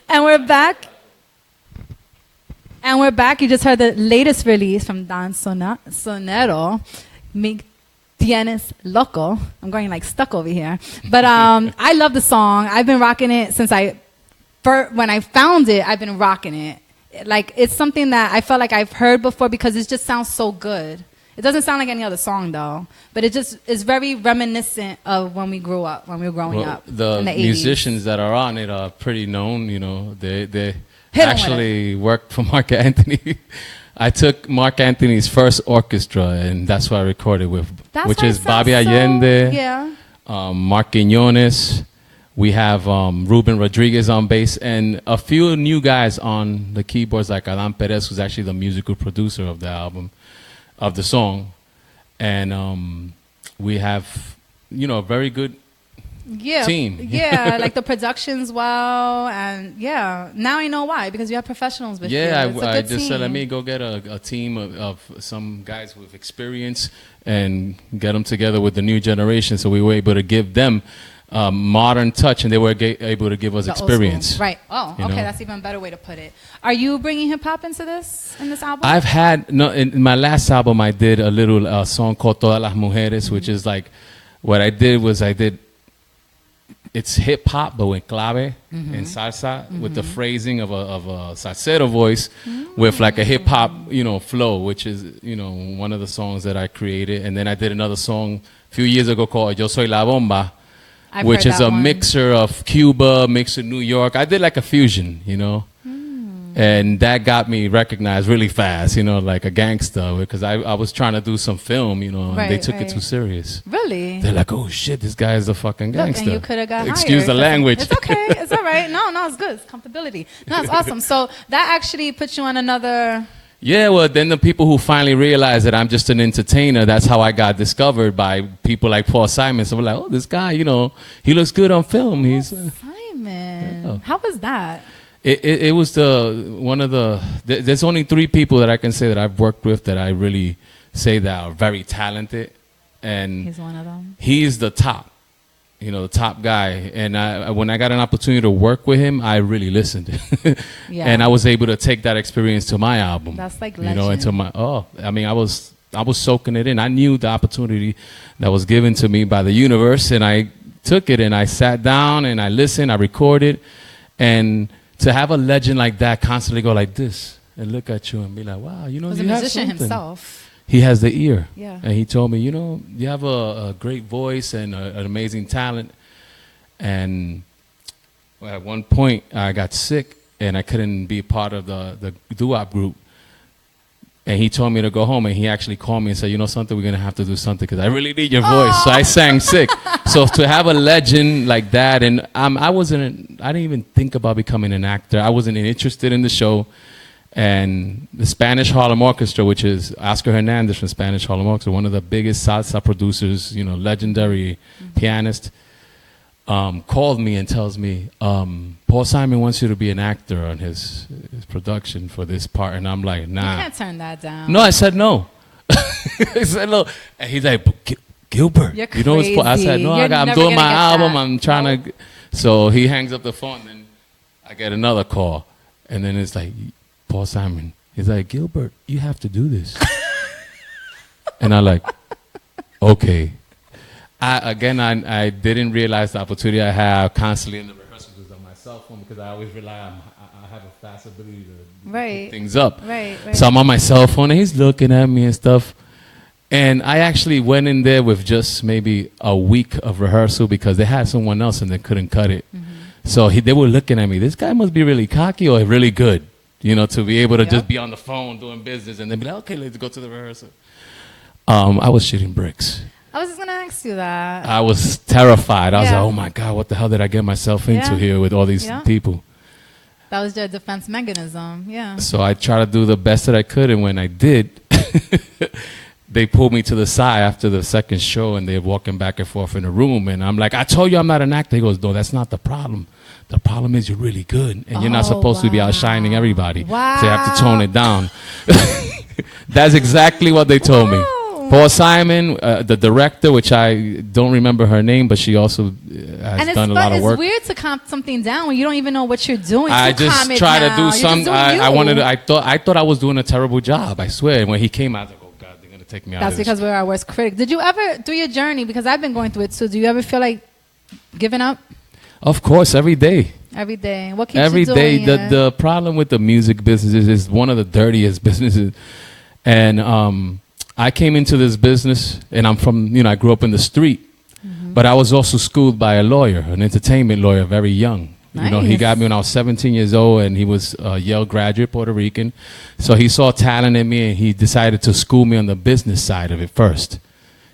[SPEAKER 5] And we're back. And we're back. You just heard the latest release from Don Sonero, Tienes, Loco. I'm going like stuck over here. But I love the song. I've been rocking it since when I found it, I've been rocking it. Like, it's something that I felt like I've heard before because it just sounds so good. It doesn't sound like any other song, though. But it just is very reminiscent of when we grew up, when we were growing up in the 80s.
[SPEAKER 13] Musicians that are on it are pretty known. You know, they actually worked for Mark Anthony. I took Mark Anthony's first orchestra, and that's what I recorded with, which is Bobby Allende, Mark Quiñones. We have Ruben Rodriguez on bass, and a few new guys on the keyboards, like Alan Perez, who's actually the musical producer of the album, of the song. And we have, a very good team.
[SPEAKER 5] Yeah, like the production's well, and now I know why, because you have professionals with you.
[SPEAKER 13] I just said, let me go get a team of some guys with experience and get them together with the new generation, so we were able to give them modern touch, and they were able to give us experience.
[SPEAKER 5] Right. Oh, okay. That's even a better way to put it. Are you bringing hip hop into this album?
[SPEAKER 13] I've had in my last album, I did a little song called Todas las Mujeres, which is like what I did. It's hip hop, but with clave and salsa, with the phrasing of a salsero voice, with like a hip hop, flow, which is one of the songs that I created. And then I did another song a few years ago called Yo Soy La Bomba, which is a mixer of Cuba, mixed with New York. I did like a fusion, and that got me recognized really fast, like a gangster, because I was trying to do some film, and they took it too serious.
[SPEAKER 5] Really?
[SPEAKER 13] They're like, oh shit, this guy is a fucking gangster.
[SPEAKER 5] Look, and you could have got
[SPEAKER 13] Excuse
[SPEAKER 5] hired.
[SPEAKER 13] the language.
[SPEAKER 5] It's okay. It's all right. No, it's good. It's comfortability. No, it's awesome. So that actually puts you on another...
[SPEAKER 13] Yeah, well, then the people who finally realized that I'm just an entertainer, that's how I got discovered by people like Paul Simon. So we're like, oh, this guy, he looks good on film.
[SPEAKER 5] Simon. How was that?
[SPEAKER 13] It was there's only 3 people that I can say that I've worked with that I really say that are very talented. And
[SPEAKER 5] he's one of them.
[SPEAKER 13] He's the top. The top guy. And when I got an opportunity to work with him, I really listened. And I was able to take that experience to my album.
[SPEAKER 5] That's like legend.
[SPEAKER 13] Into my, I was soaking it in. I knew the opportunity that was given to me by the universe, and I took it, and I sat down, and I listened, I recorded. And to have a legend like that constantly go like this and look at you and be like, wow,
[SPEAKER 5] he was
[SPEAKER 13] you
[SPEAKER 5] a
[SPEAKER 13] have
[SPEAKER 5] musician
[SPEAKER 13] something.
[SPEAKER 5] himself.
[SPEAKER 13] He has the ear.
[SPEAKER 5] Yeah.
[SPEAKER 13] And he told me, you have a great voice and an amazing talent. And at one point, I got sick, and I couldn't be part of the doo-wop group. And he told me to go home, and he actually called me and said, something, we're going to have to do something because I really need your voice. So I sang sick. So to have a legend like that, and I didn't even think about becoming an actor. I wasn't interested in the show. And the Spanish Harlem Orchestra, which is Oscar Hernandez from Spanish Harlem Orchestra, one of the biggest salsa producers, legendary pianist, called me and tells me, Paul Simon wants you to be an actor on his production for this part. And I'm like, nah.
[SPEAKER 5] You can't turn that down.
[SPEAKER 13] No, I said no. I said no. And he's like, Gilbert.
[SPEAKER 5] You're crazy.
[SPEAKER 13] I said, no, I'm doing my album. I'm trying to. So he hangs up the phone, and I get another call. And then it's like, Paul Simon. He's like, Gilbert, you have to do this. And I'm like, okay. I didn't realize the opportunity I have constantly in the rehearsals on my cell phone, because I always rely on, I have a fast ability to pick things up.
[SPEAKER 5] Right.
[SPEAKER 13] So I'm on my cell phone, and he's looking at me and stuff. And I actually went in there with just maybe a week of rehearsal because they had someone else and they couldn't cut it. So they were looking at me. This guy must be really cocky or really good, to be able to just be on the phone doing business and then be like, okay, let's go to the rehearsal. I was shitting bricks.
[SPEAKER 5] I was just going to ask you that.
[SPEAKER 13] I was terrified. I was like, oh my God, what the hell did I get myself into here with all these people?
[SPEAKER 5] That was your defense mechanism, yeah.
[SPEAKER 13] So I tried to do the best that I could, and when I did, they pulled me to the side after the second show, and they're walking back and forth in the room, and I'm like, I told you I'm not an actor. He goes, no, that's not the problem. The problem is you're really good, and you're not supposed to be outshining everybody.
[SPEAKER 5] Wow.
[SPEAKER 13] So you have to tone it down. That's exactly what they told me. Paul Simon, the director, which I don't remember her name, but she also has done a lot of work.
[SPEAKER 5] It's weird to comp something down when you don't even know what you're doing.
[SPEAKER 13] I just try to do something. I thought I was doing a terrible job. I swear. And when he came out, I was like, oh God, they're gonna take me out.
[SPEAKER 5] That's because we're our worst critic. Did you ever do your journey? Because I've been going through it too. Do you ever feel like giving up?
[SPEAKER 13] Of course, every day.
[SPEAKER 5] Every day. What keeps
[SPEAKER 13] every
[SPEAKER 5] you doing
[SPEAKER 13] day. The problem with the music business is one of the dirtiest businesses. And I came into this business, and I'm from, I grew up in the street. But I was also schooled by a lawyer, an entertainment lawyer, very young.
[SPEAKER 5] Nice.
[SPEAKER 13] He got me when I was 17 years old, and he was a Yale graduate, Puerto Rican. So he saw talent in me, and he decided to school me on the business side of it first.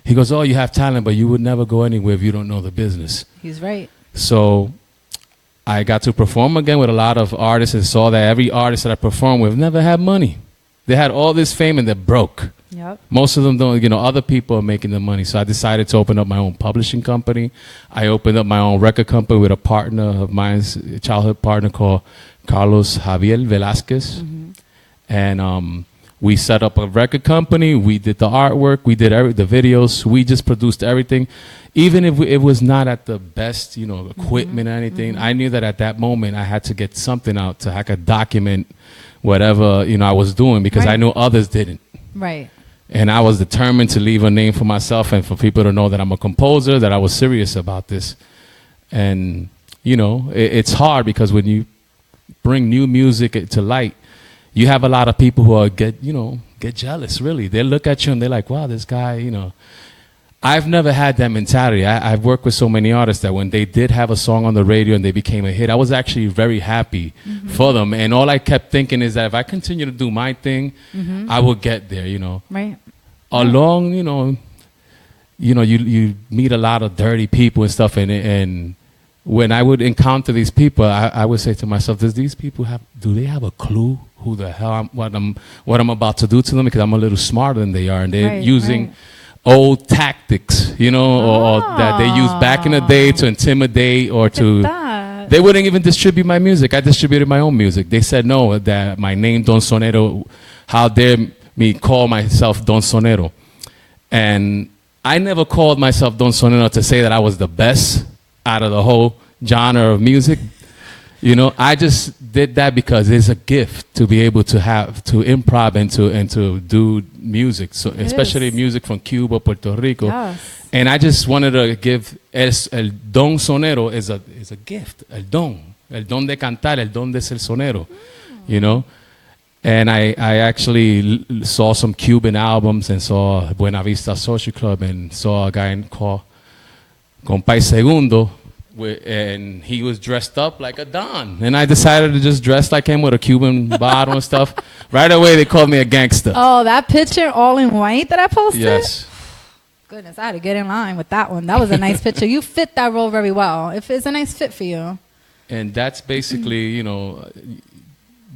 [SPEAKER 13] He goes, oh, you have talent, but you would never go anywhere if you don't know the business.
[SPEAKER 5] He's right.
[SPEAKER 13] So I got to perform again with a lot of artists and saw that every artist that I performed with never had money. They had all this fame and they're broke.
[SPEAKER 5] Yep.
[SPEAKER 13] Most of them don't, other people are making the money. So I decided to open up my own publishing company. I opened up my own record company with a partner of mine's, a childhood partner called Carlos Javier Velasquez. And we set up a record company. We did the artwork. We did the videos. We just produced everything. Even if it was not at the best, equipment or anything, I knew that at that moment I had to get something out I could document whatever, I was doing because I knew others didn't.
[SPEAKER 5] Right.
[SPEAKER 13] And I was determined to leave a name for myself and for people to know that I'm a composer, that I was serious about this. And, it's hard because when you bring new music to light, you have a lot of people who get jealous, really. They look at you and they're like, wow, this guy, I've never had that mentality. I've worked with so many artists that when they did have a song on the radio and they became a hit, I was actually very happy for them. And all I kept thinking is that if I continue to do my thing, I will get there,
[SPEAKER 5] Right.
[SPEAKER 13] Along, you meet a lot of dirty people and stuff. And when I would encounter these people, I would say to myself, do they have a clue who the hell what I'm about to do to them? Because I'm a little smarter than they are. And they're using old tactics, or that they used back in the day to intimidate or to. They wouldn't even distribute my music. I distributed my own music. They said no, that my name Don Sonero, how dare me call myself Don Sonero. And I never called myself Don Sonero to say that I was the best out of the whole genre of music. I just did that because it's a gift to be able to improv and to do music, so especially music from Cuba, Puerto Rico.
[SPEAKER 5] Yes.
[SPEAKER 13] And I just wanted to give el don sonero is a gift, el don de cantar, el don de ser sonero, And I actually saw some Cuban albums and saw Buena Vista Social Club and saw a guy called Compay Segundo. And he was dressed up like a Don. And I decided to just dress like him with a Cuban bottle and stuff. Right away, they called me a gangster.
[SPEAKER 5] Oh, that picture all in white that I posted?
[SPEAKER 13] Yes.
[SPEAKER 5] Goodness, I had to get in line with that one. That was a nice picture. You fit that role very well. It's a nice fit for you.
[SPEAKER 13] And that's basically, Don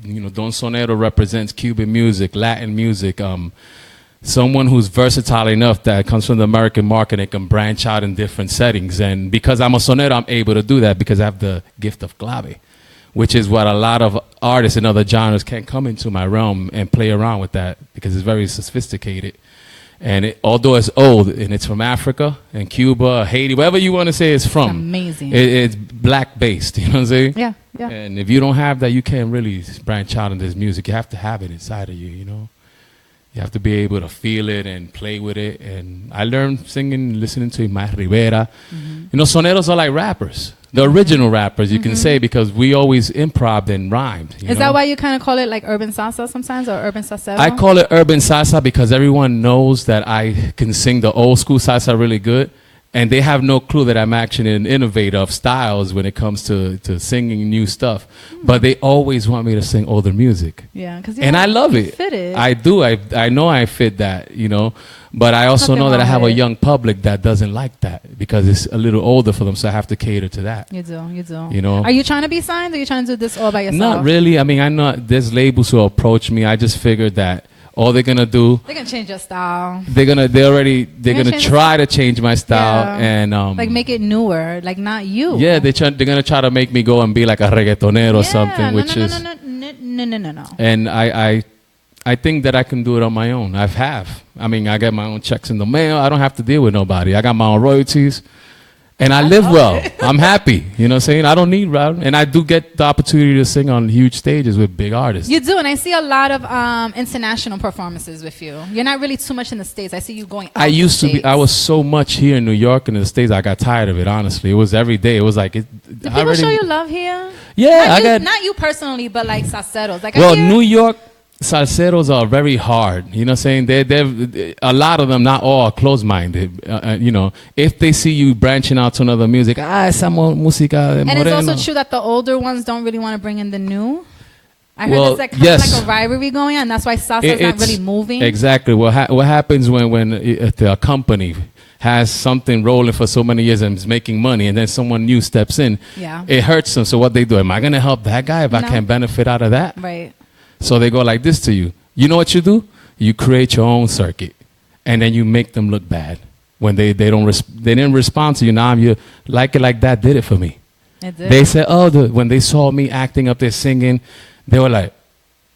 [SPEAKER 13] Sonero represents Cuban music, Latin music, someone who's versatile enough that comes from the American market and can branch out in different settings. And because I'm a sonero, I'm able to do that because I have the gift of clave, which is what a lot of artists in other genres can't come into my realm and play around with that because it's very sophisticated. And although it's old and it's from Africa and Cuba, Haiti, wherever you want to say it's from.
[SPEAKER 5] It's amazing.
[SPEAKER 13] It's black based, you know what I'm saying?
[SPEAKER 5] Yeah.
[SPEAKER 13] And if you don't have that, you can't really branch out in this music. You have to have it inside of you, You have to be able to feel it and play with it. And I learned singing, listening to Mas Rivera. Soneros are like rappers. The original rappers, you can say, because we always improv'd and rhymed.
[SPEAKER 5] Is that why you kind of call it like urban salsa sometimes, or urban salsa?
[SPEAKER 13] I call it urban salsa because everyone knows that I can sing the old school salsa really good. And they have no clue that I'm actually an innovator of styles when it comes to singing new stuff. But they always want me to sing older music.
[SPEAKER 5] Yeah,
[SPEAKER 13] and I love it.
[SPEAKER 5] Fit it.
[SPEAKER 13] I do. I know I fit that, But I also know that I have a young public that doesn't like that because it's a little older for them. So I have to cater to that.
[SPEAKER 5] You do.
[SPEAKER 13] Are
[SPEAKER 5] you trying to be signed, or are you trying to do this all by yourself?
[SPEAKER 13] Not really. I mean, I know there's labels who approach me. I just figured that all they're gonna do,
[SPEAKER 5] they're gonna change your style.
[SPEAKER 13] They're gonna try to change my style and
[SPEAKER 5] like make it newer, like not you.
[SPEAKER 13] Yeah, they're gonna try to make me go and be like a reggaetonero or something, which is
[SPEAKER 5] no.
[SPEAKER 13] And I think that I can do it on my own. I mean, I get my own checks in the mail. I don't have to deal with nobody. I got my own royalties. And I live well. I'm happy. You know what I'm saying? I don't need rap. And I do get the opportunity to sing on huge stages with big artists.
[SPEAKER 5] You do, and I see a lot of international performances with you. You're not really too much in the States. I see you going out
[SPEAKER 13] I used
[SPEAKER 5] the
[SPEAKER 13] to be.
[SPEAKER 5] States.
[SPEAKER 13] I was so much here in New York and in the States. I got tired of it, honestly. It was every day. It was like...
[SPEAKER 5] Do people show you love here?
[SPEAKER 13] Yeah.
[SPEAKER 5] Not you personally, but like salseros. Like,
[SPEAKER 13] Well, New York... Salseros are very hard. You know what I'm saying? They're a lot of them, not all, close-minded. You know, if they see you branching out to another music, esa música de
[SPEAKER 5] and
[SPEAKER 13] moreno.
[SPEAKER 5] it's also true that the older ones don't really want to bring in the new. I heard
[SPEAKER 13] Well,
[SPEAKER 5] there's like, kind
[SPEAKER 13] yes.
[SPEAKER 5] of like a rivalry going on. That's why salsa's not really moving.
[SPEAKER 13] Exactly. What happens when the company has something rolling for so many years and is making money, and then someone new steps in, it hurts them. So what they do? Am I going to help that guy if I can't benefit out of that?
[SPEAKER 5] Right.
[SPEAKER 13] So they go like this to you. You know what you do? You create your own circuit, and then you make them look bad when they didn't respond to you. Now you like it like that did it for me.
[SPEAKER 5] It did.
[SPEAKER 13] They said, when they saw me acting up there singing, they were like,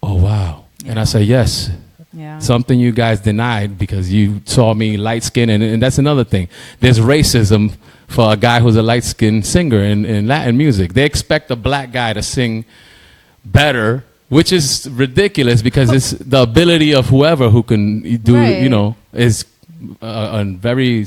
[SPEAKER 13] oh wow. Yeah. And I said, yes. Yeah. Something you guys denied because you saw me light skinned, and that's another thing. There's racism for a guy who's a light skinned singer in Latin music. They expect a black guy to sing better. Which is ridiculous because it's the ability of whoever who can do, you know, is a very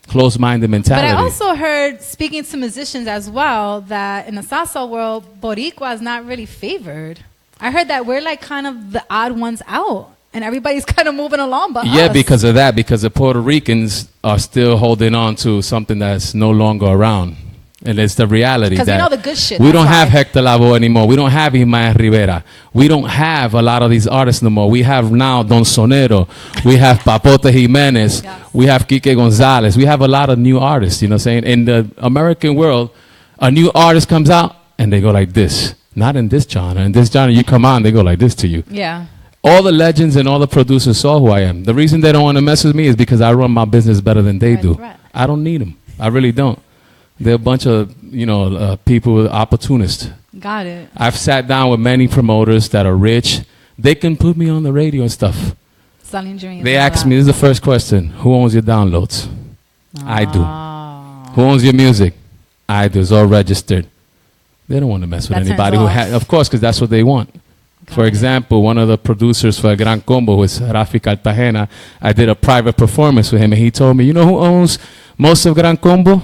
[SPEAKER 13] close-minded mentality.
[SPEAKER 5] But I also heard, speaking to musicians as well, that in the salsa world, Boricua is not really favored. I heard that we're like kind of the odd ones out, and everybody's kind of moving along but us.
[SPEAKER 13] Because of that, because the Puerto Ricans are still holding on to something that's no longer around. And it's the reality that
[SPEAKER 5] we know the good shit.
[SPEAKER 13] We don't have Hector Lavoe anymore. We don't have Imael Rivera. We don't have a lot of these artists no more. We have now Don Sonero. We have Papote Jimenez. Yes. We have Quique Gonzalez. We have a lot of new artists, you know what I'm saying? In the American world, a new artist comes out and they go like this. Not in this genre. In this genre, you come on, they go like this to you.
[SPEAKER 5] Yeah.
[SPEAKER 13] All the legends and all the producers saw who I am. The reason they don't want to mess with me is because I run my business better than they do. Right. I don't need them. I really don't. They're a bunch of, people, opportunists.
[SPEAKER 5] Got it.
[SPEAKER 13] I've sat down with many promoters that are rich. They can put me on the radio and stuff.
[SPEAKER 5] Selling dreams.
[SPEAKER 13] They ask me, this is the first question, who owns your downloads? I do. Who owns your music? I do. It's all registered. They don't want to mess with anybody who has, of course, because that's what they want. For example, one of the producers for Gran Combo was Rafi Cartagena. I did a private performance with him, and he told me, you know who owns most of Gran Combo?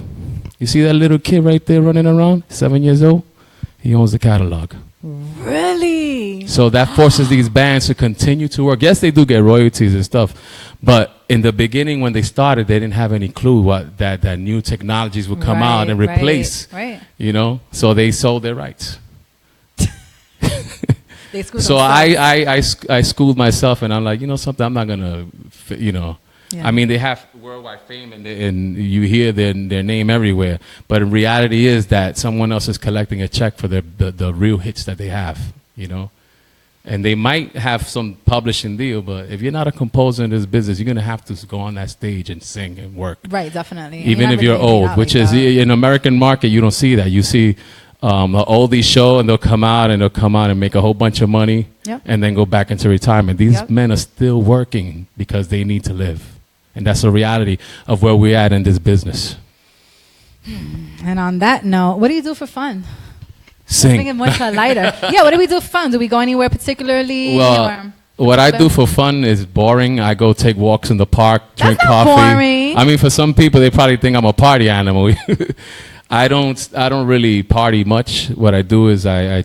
[SPEAKER 13] You see that little kid right there running around, 7 years old? He owns the catalog.
[SPEAKER 5] Really?
[SPEAKER 13] So that forces these bands to continue to work. Yes, they do get royalties and stuff, but in the beginning when they started, they didn't have any clue what that new technologies would come out and replace.
[SPEAKER 5] Right.
[SPEAKER 13] So they sold their rights.
[SPEAKER 5] So
[SPEAKER 13] I schooled myself, and I'm like, something, I'm not gonna, Yeah. I mean, they have worldwide fame, and you hear their name everywhere. But in reality is that someone else is collecting a check for the real hits that they have, And they might have some publishing deal, but if you're not a composer in this business, you're going to have to go on that stage and sing and work.
[SPEAKER 5] Right, definitely.
[SPEAKER 13] Even if you're old, which is in American market, you don't see that. You see an oldie show, and they'll come out and make a whole bunch of money, and then go back into retirement. These men are still working because they need to live. And that's the reality of where we're at in this business.
[SPEAKER 5] And on that note, what do you do for fun?
[SPEAKER 13] Sing.
[SPEAKER 5] Thinking much lighter. Yeah, what do we do for fun? Do we go anywhere particularly?
[SPEAKER 13] Well, what I do for fun is boring. I go take walks in the park, drink coffee.
[SPEAKER 5] Boring.
[SPEAKER 13] I mean, for some people, they probably think I'm a party animal. I don't really party much. What I do is I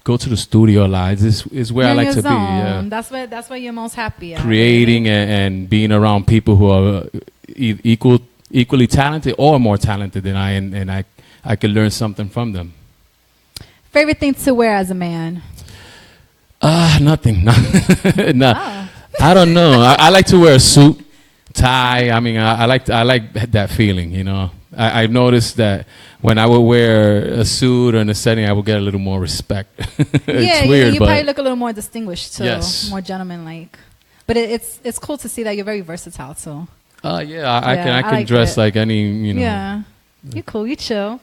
[SPEAKER 13] go to the studio a lot. This is where I like to be. Yeah.
[SPEAKER 5] That's where you're most happy.
[SPEAKER 13] Creating and being around people who are equally talented or more talented than I, and I can learn something from them.
[SPEAKER 5] Favorite thing to wear as a man?
[SPEAKER 13] Nothing. No. Oh. I don't know. I like to wear a suit, tie. I mean, I like that feeling. I've noticed that when I would wear a suit or in a setting, I would get a little more respect. It's weird,
[SPEAKER 5] you probably look a little more distinguished too, more gentleman-like. But it's cool to see that you're very versatile too.
[SPEAKER 13] I can dress like any.
[SPEAKER 5] Yeah, you're cool. You chill.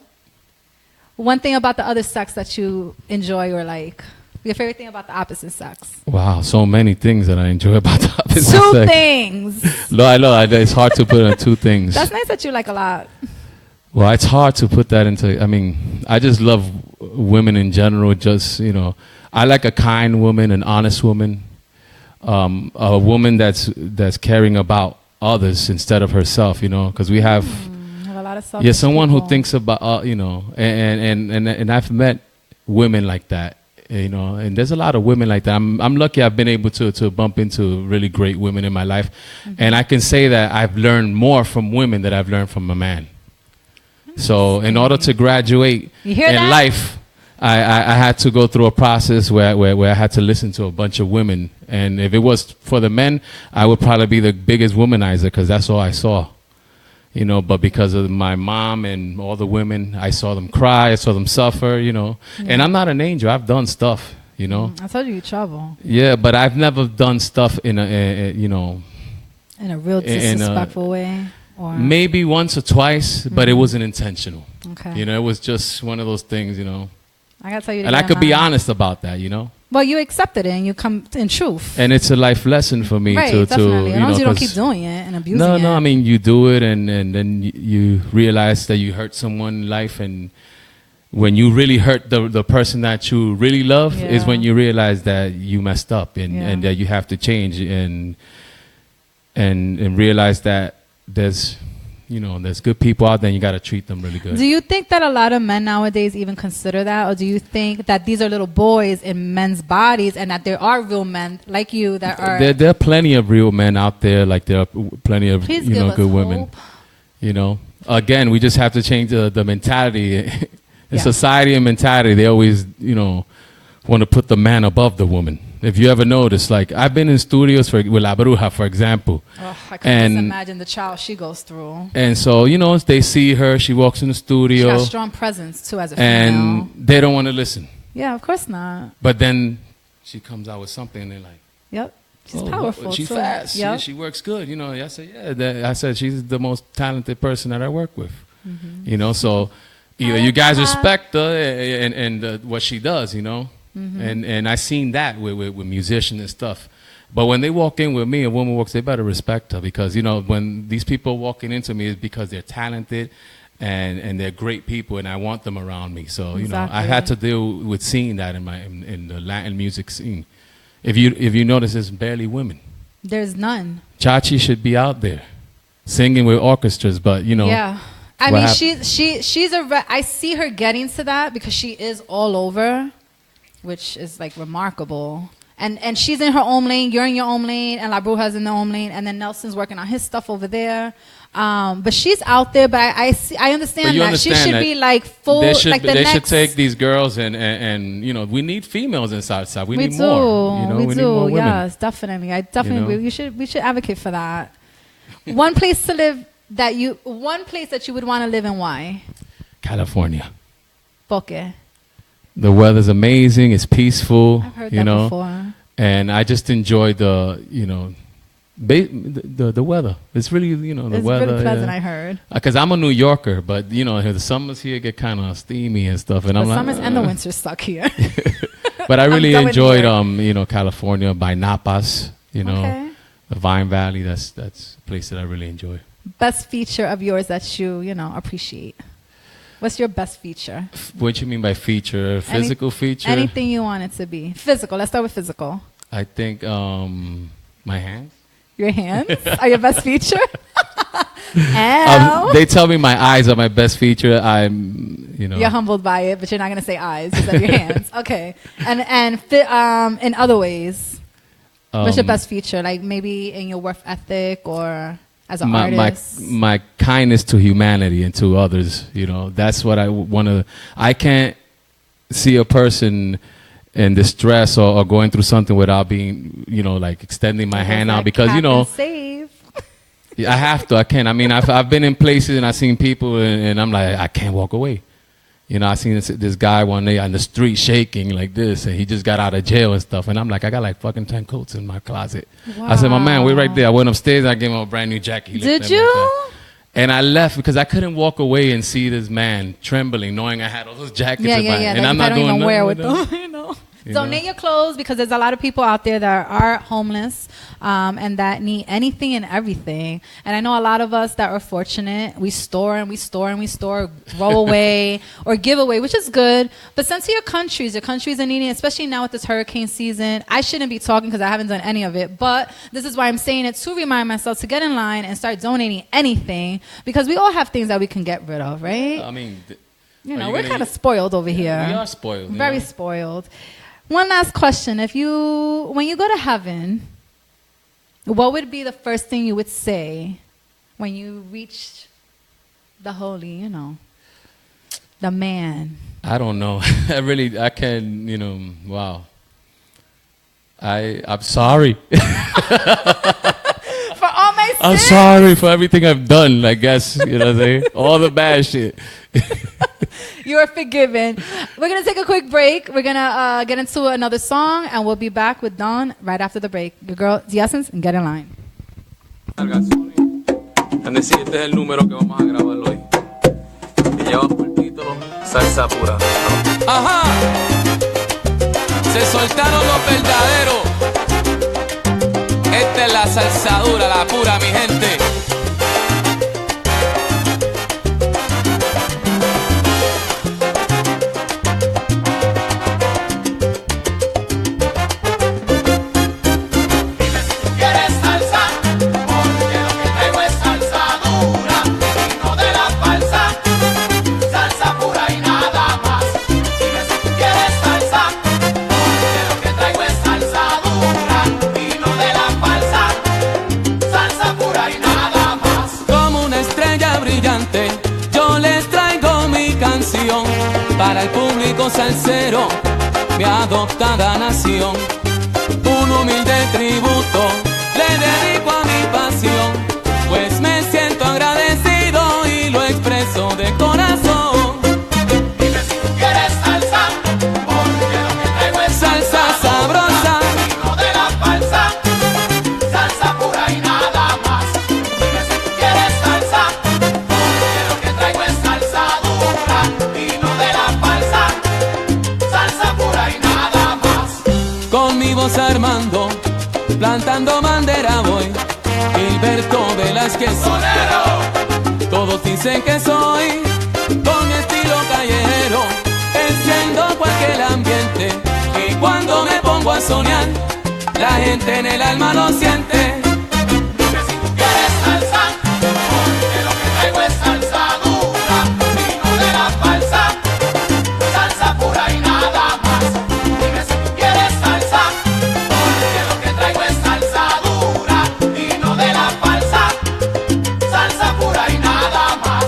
[SPEAKER 5] One thing about the other sex that you enjoy or like? Your favorite thing about the opposite sex?
[SPEAKER 13] Wow, so many things that I enjoy about the opposite sex.
[SPEAKER 5] Two things.
[SPEAKER 13] No, I know. It's hard to put on two things.
[SPEAKER 5] That's nice that you like a lot.
[SPEAKER 13] Well, it's hard to put that into. I mean, I just love women in general. Just, you know, I like a kind woman, an honest woman, a woman that's caring about others instead of herself. You know, because we have
[SPEAKER 5] a lot of selfish
[SPEAKER 13] someone
[SPEAKER 5] people
[SPEAKER 13] who thinks about you know, and I've met women like that. You know, and there's a lot of women like that. I'm lucky I've been able to bump into really great women in my life, and I can say that I've learned more from women than I've learned from a man. So in order to graduate in life, I had to go through a process where I had to listen to a bunch of women. And if it was for the men, I would probably be the biggest womanizer because that's all I saw. You know, but because of my mom and all the women, I saw them cry, I saw them suffer, you know. And I'm not an angel. I've done stuff, you know.
[SPEAKER 5] I told you trouble.
[SPEAKER 13] Yeah, but I've never done stuff in a you know.
[SPEAKER 5] In a real disrespectful way? Or
[SPEAKER 13] Maybe once or twice, but it wasn't intentional.
[SPEAKER 5] Okay.
[SPEAKER 13] You know, it was just one of those things, you know.
[SPEAKER 5] I gotta tell you,
[SPEAKER 13] and I could be honest about that, you know.
[SPEAKER 5] Well, you accepted it and you come in truth.
[SPEAKER 13] And it's a life lesson for me to
[SPEAKER 5] definitely. As long as you don't
[SPEAKER 13] know,
[SPEAKER 5] keep doing it and abusing it.
[SPEAKER 13] No, I mean, you do it and then you realize that you hurt someone's life, and when you really hurt the person that you really love is when you realize that you messed up and that you have to change and realize that there's good people out there and you got to treat them really good.
[SPEAKER 5] Do you think that a lot of men nowadays even consider that? Or do you think that these are little boys in men's bodies and that there are real men like you that are...
[SPEAKER 13] There are plenty of real men out there, like there are plenty of good women. You know, again, we just have to change the mentality. In society and mentality, they always, want to put the man above the woman. If you ever notice, like I've been in studios with La Bruja, for example.
[SPEAKER 5] Oh, I can just imagine the child she goes through.
[SPEAKER 13] And so, they see her, she walks in the studio.
[SPEAKER 5] She has a strong presence too as a female.
[SPEAKER 13] And they don't want to listen.
[SPEAKER 5] Yeah, of course not.
[SPEAKER 13] But then she comes out with something and they're like,
[SPEAKER 5] yep, she's powerful.
[SPEAKER 13] She's
[SPEAKER 5] too.
[SPEAKER 13] fast.
[SPEAKER 5] Yep.
[SPEAKER 13] She works good. I said, I said, she's the most talented person that I work with. Mm-hmm. So either you guys respect her and what she does, Mm-hmm. And I seen that with musicians and stuff. But when they walk in with me, a woman walks, they better respect her because, when these people walking into me, it's because they're talented and they're great people and I want them around me. So, I had to deal with seeing that in the Latin music scene. If you notice, there's barely women.
[SPEAKER 5] There's none.
[SPEAKER 13] Chachi should be out there singing with orchestras, but,
[SPEAKER 5] Yeah. I mean, she's I see her getting to that because she is all over, which is like remarkable. And she's in her own lane, you're in your own lane, and La Bruja's in their own lane, and then Nelson's working on his stuff over there. But she's out there, but I understand that. She should be like full,
[SPEAKER 13] they should take these girls and we need females in Southside. We need more. We need more women.
[SPEAKER 5] Yes, definitely. We should advocate for that. One place that you would want to live in, why?
[SPEAKER 13] California.
[SPEAKER 5] ¿Por qué?
[SPEAKER 13] The weather's amazing. It's peaceful.
[SPEAKER 5] I've heard that before.
[SPEAKER 13] And I just enjoy the weather. It's really, the
[SPEAKER 5] it's
[SPEAKER 13] weather.
[SPEAKER 5] It's really pleasant, I heard.
[SPEAKER 13] Because I'm a New Yorker, but, the summers here get kind of steamy and stuff. And
[SPEAKER 5] the summers and the winters suck here.
[SPEAKER 13] But I really enjoyed, California by Napas,
[SPEAKER 5] Okay.
[SPEAKER 13] The Vine Valley. That's a place that I really enjoy.
[SPEAKER 5] Best feature of yours that you, appreciate? What's your best feature?
[SPEAKER 13] What you mean by feature? Physical feature?
[SPEAKER 5] Anything you want it to be. Physical. Let's start with physical.
[SPEAKER 13] I think my hands.
[SPEAKER 5] Your hands are your best feature?
[SPEAKER 13] They tell me my eyes are my best feature.
[SPEAKER 5] You're humbled by it, but you're not going to say eyes. You said your hands. Okay. And in other ways, what's your best feature? Like maybe in your work ethic or... as an artist?
[SPEAKER 13] My kindness to humanity and to others, that's what I want to. I can't see a person in distress or going through something without being, like extending my hand out because,
[SPEAKER 5] save.
[SPEAKER 13] I have to. I can't. I mean, I've been in places and I've seen people and I'm like, I can't walk away. I seen this guy one day on the street shaking like this, and he just got out of jail and stuff. And I'm like, I got like fucking 10 coats in my closet. Wow. I said, my man, wait right there. I went upstairs and I gave him a brand new jacket.
[SPEAKER 5] Did you?
[SPEAKER 13] And I left because I couldn't walk away and see this man trembling, knowing I had all those jackets in my hand.
[SPEAKER 5] And I'm not doing nothing with them. Donate your clothes because there's a lot of people out there that are homeless and that need anything and everything. And I know a lot of us that are fortunate, we store and we store and we store, throw away or give away, which is good. But send to your countries. Your countries are needing, especially now with this hurricane season. I shouldn't be talking because I haven't done any of it. But this is why I'm saying it, to remind myself to get in line and start donating anything because we all have things that we can get rid of, right?
[SPEAKER 13] I mean,
[SPEAKER 5] we're kind of spoiled over here.
[SPEAKER 13] We are spoiled.
[SPEAKER 5] Very spoiled. One last question. When you go to heaven, what would be the first thing you would say when you reach the holy, the man?
[SPEAKER 13] I don't know. I can, wow. I'm sorry.
[SPEAKER 5] For all my sins?
[SPEAKER 13] I'm sorry for everything I've done, I guess, you know what I'm saying? All the bad shit.
[SPEAKER 5] You are forgiven. We're going to take a quick break. We're going to get into another song, and we'll be back with Dawn right after the break. Your girl, The Essence, and Get in Line.
[SPEAKER 14] Este es el número que vamos a grabar hoy. Y lleva por título Salsa Pura.
[SPEAKER 12] Ajá. Se soltaron los verdaderos. Esta es la salsa dura, la pura, mi gente. Para el público salsero, mi adoptada nación, un humilde tributo le dedico a mi pasión, pues me siento agradecido y lo expreso de corazón. Dime si tú quieres salsa, porque lo que traigo es salsa sabrosa, vino de la falsa, salsa pura y nada más. Dime si tú quieres salsa, porque lo que traigo es salsa dura, vino de la falsa, salsa pura y nada más. Con mi voz armando, plantando bandera voy, Gilberto, Velasquez, Sonero. Todos dicen que soy, con mi estilo callejero, enciendo cualquier ambiente. Y cuando me pongo a soñar, la gente en el alma lo siente. Dime si tú quieres salsa, porque lo que traigo es salsa dura, vino de la falsa, salsa pura y nada más. Dime si tú quieres salsa, porque lo que traigo es salsa dura, vino de la falsa, salsa pura y nada más.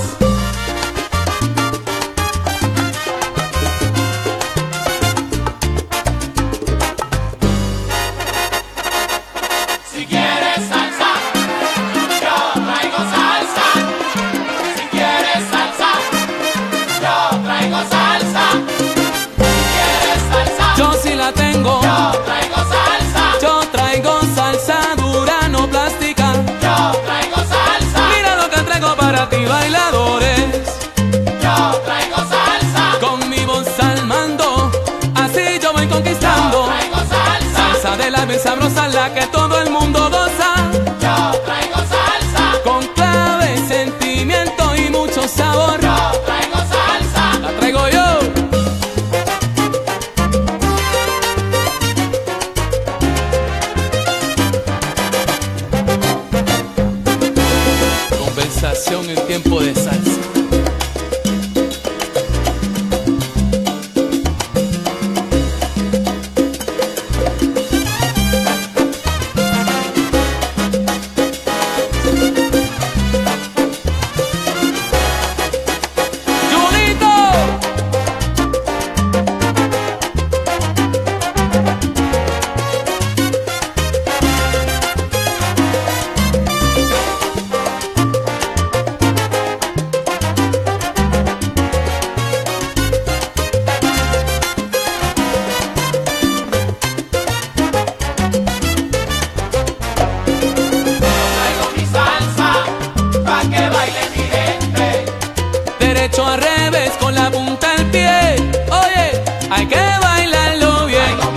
[SPEAKER 12] Si quieres salsa, yo traigo salsa. Si quieres salsa, yo traigo salsa. Si quieres salsa, yo sí la tengo. Yo traigo salsa. Yo traigo salsa dura, no plástica. Yo traigo salsa. Mira lo que traigo para ti, bailadores. Yo traigo salsa. Con mi voz al mando, así yo voy conquistando. Yo traigo salsa. Salsa de la bien sabrosa, la que todo el mundo goza. Yo traigo salsa. Con clave, sentimiento y mucho sabor. Yo traigo salsa. La traigo yo. Conversación en tiempo de salsa. Julito. Traigo mi salsa, pa' que baile mi gente. Derecho a revés con la punta del pie. Oye, hay que bailarlo bien. Traigo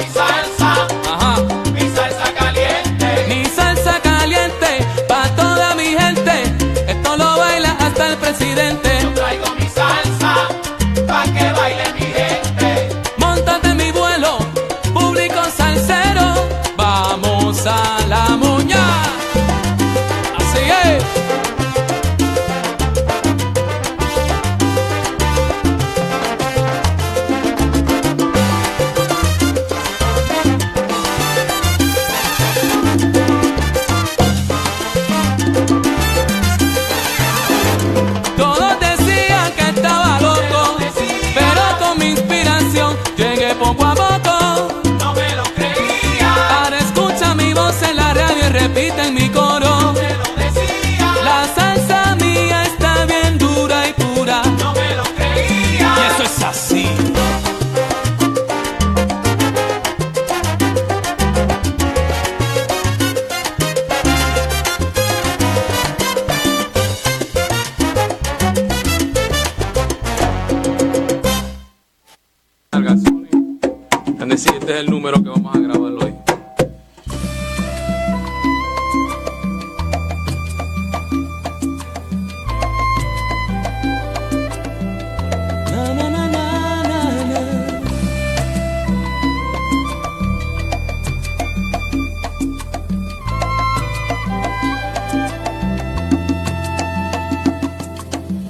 [SPEAKER 12] poco a poco. No me lo creía. Ahora escucha mi voz en la radio y repite en mi coro. Te lo decía. La salsa mía está bien dura y pura. No me lo creía. Y eso es así.
[SPEAKER 14] Sí, este es el número que vamos a grabar hoy.
[SPEAKER 12] Na, na, na, na, na, na.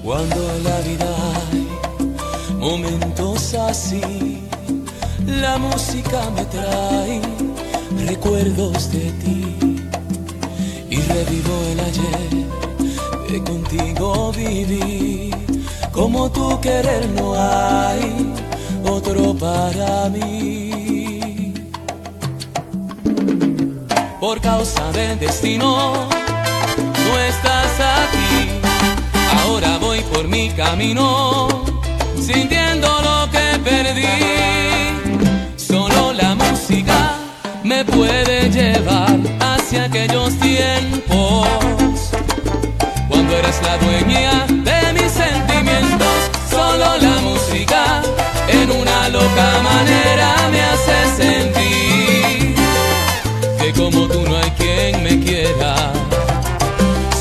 [SPEAKER 8] Cuando en la vida hay momentos así, la música me trae recuerdos de ti y revivo el ayer que contigo viví. Como tu querer no hay otro para mí. Por causa del destino no estás aquí. Ahora voy por mi camino sintiendo lo que perdí. Solo la música me puede llevar hacia aquellos tiempos cuando eres la dueña de mis sentimientos. Solo la música en una loca manera me hace sentir que como tú no hay quien me quiera.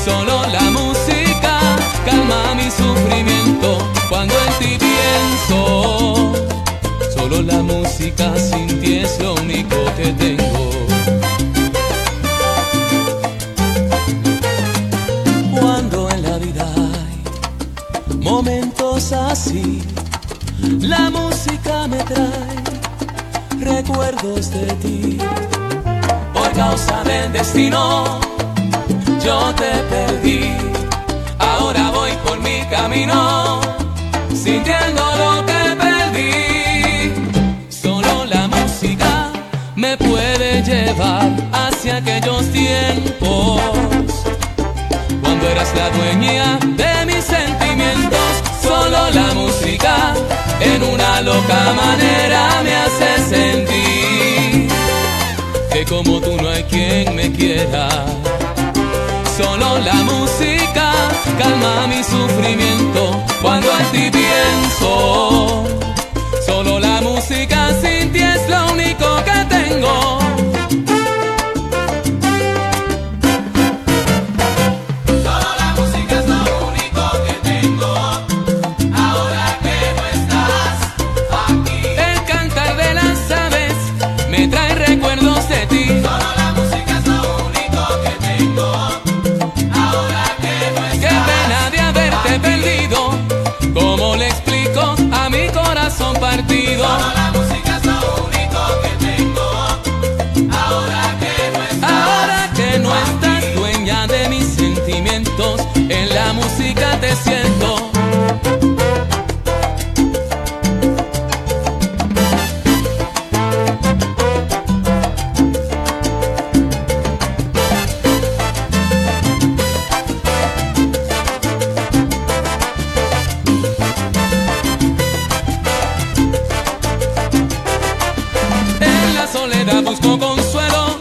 [SPEAKER 8] Solo la música calma mi sufrimiento cuando en ti pienso. Solo la música sin ti es lo único que tengo. Cuando en la vida hay momentos así, la música me trae recuerdos de ti. Por causa del destino yo te perdí. Ahora voy por mi camino sintiendo lo que perdí. Solo la música me puede llevar hacia aquellos tiempos cuando eras la dueña de mis sentimientos. Solo la música en una loca manera me hace sentir que como tú no hay quien me quiera. Solo la música calma mi sufrimiento cuando en ti pienso. Solo la música sin ti es lo único que tengo. Solo la música es lo único que tengo. Ahora que no estás aquí. El cantar de las aves me trae recuerdos de ti. Solo la música es lo único que tengo. Ahora que no estás. Qué pena de haberte perdido. ¿Cómo le explico a mi corazón partido? Solo la música es lo único que tengo. Ahora que no estás dueña de mis sentimientos, en la música te siento. Busco consuelo,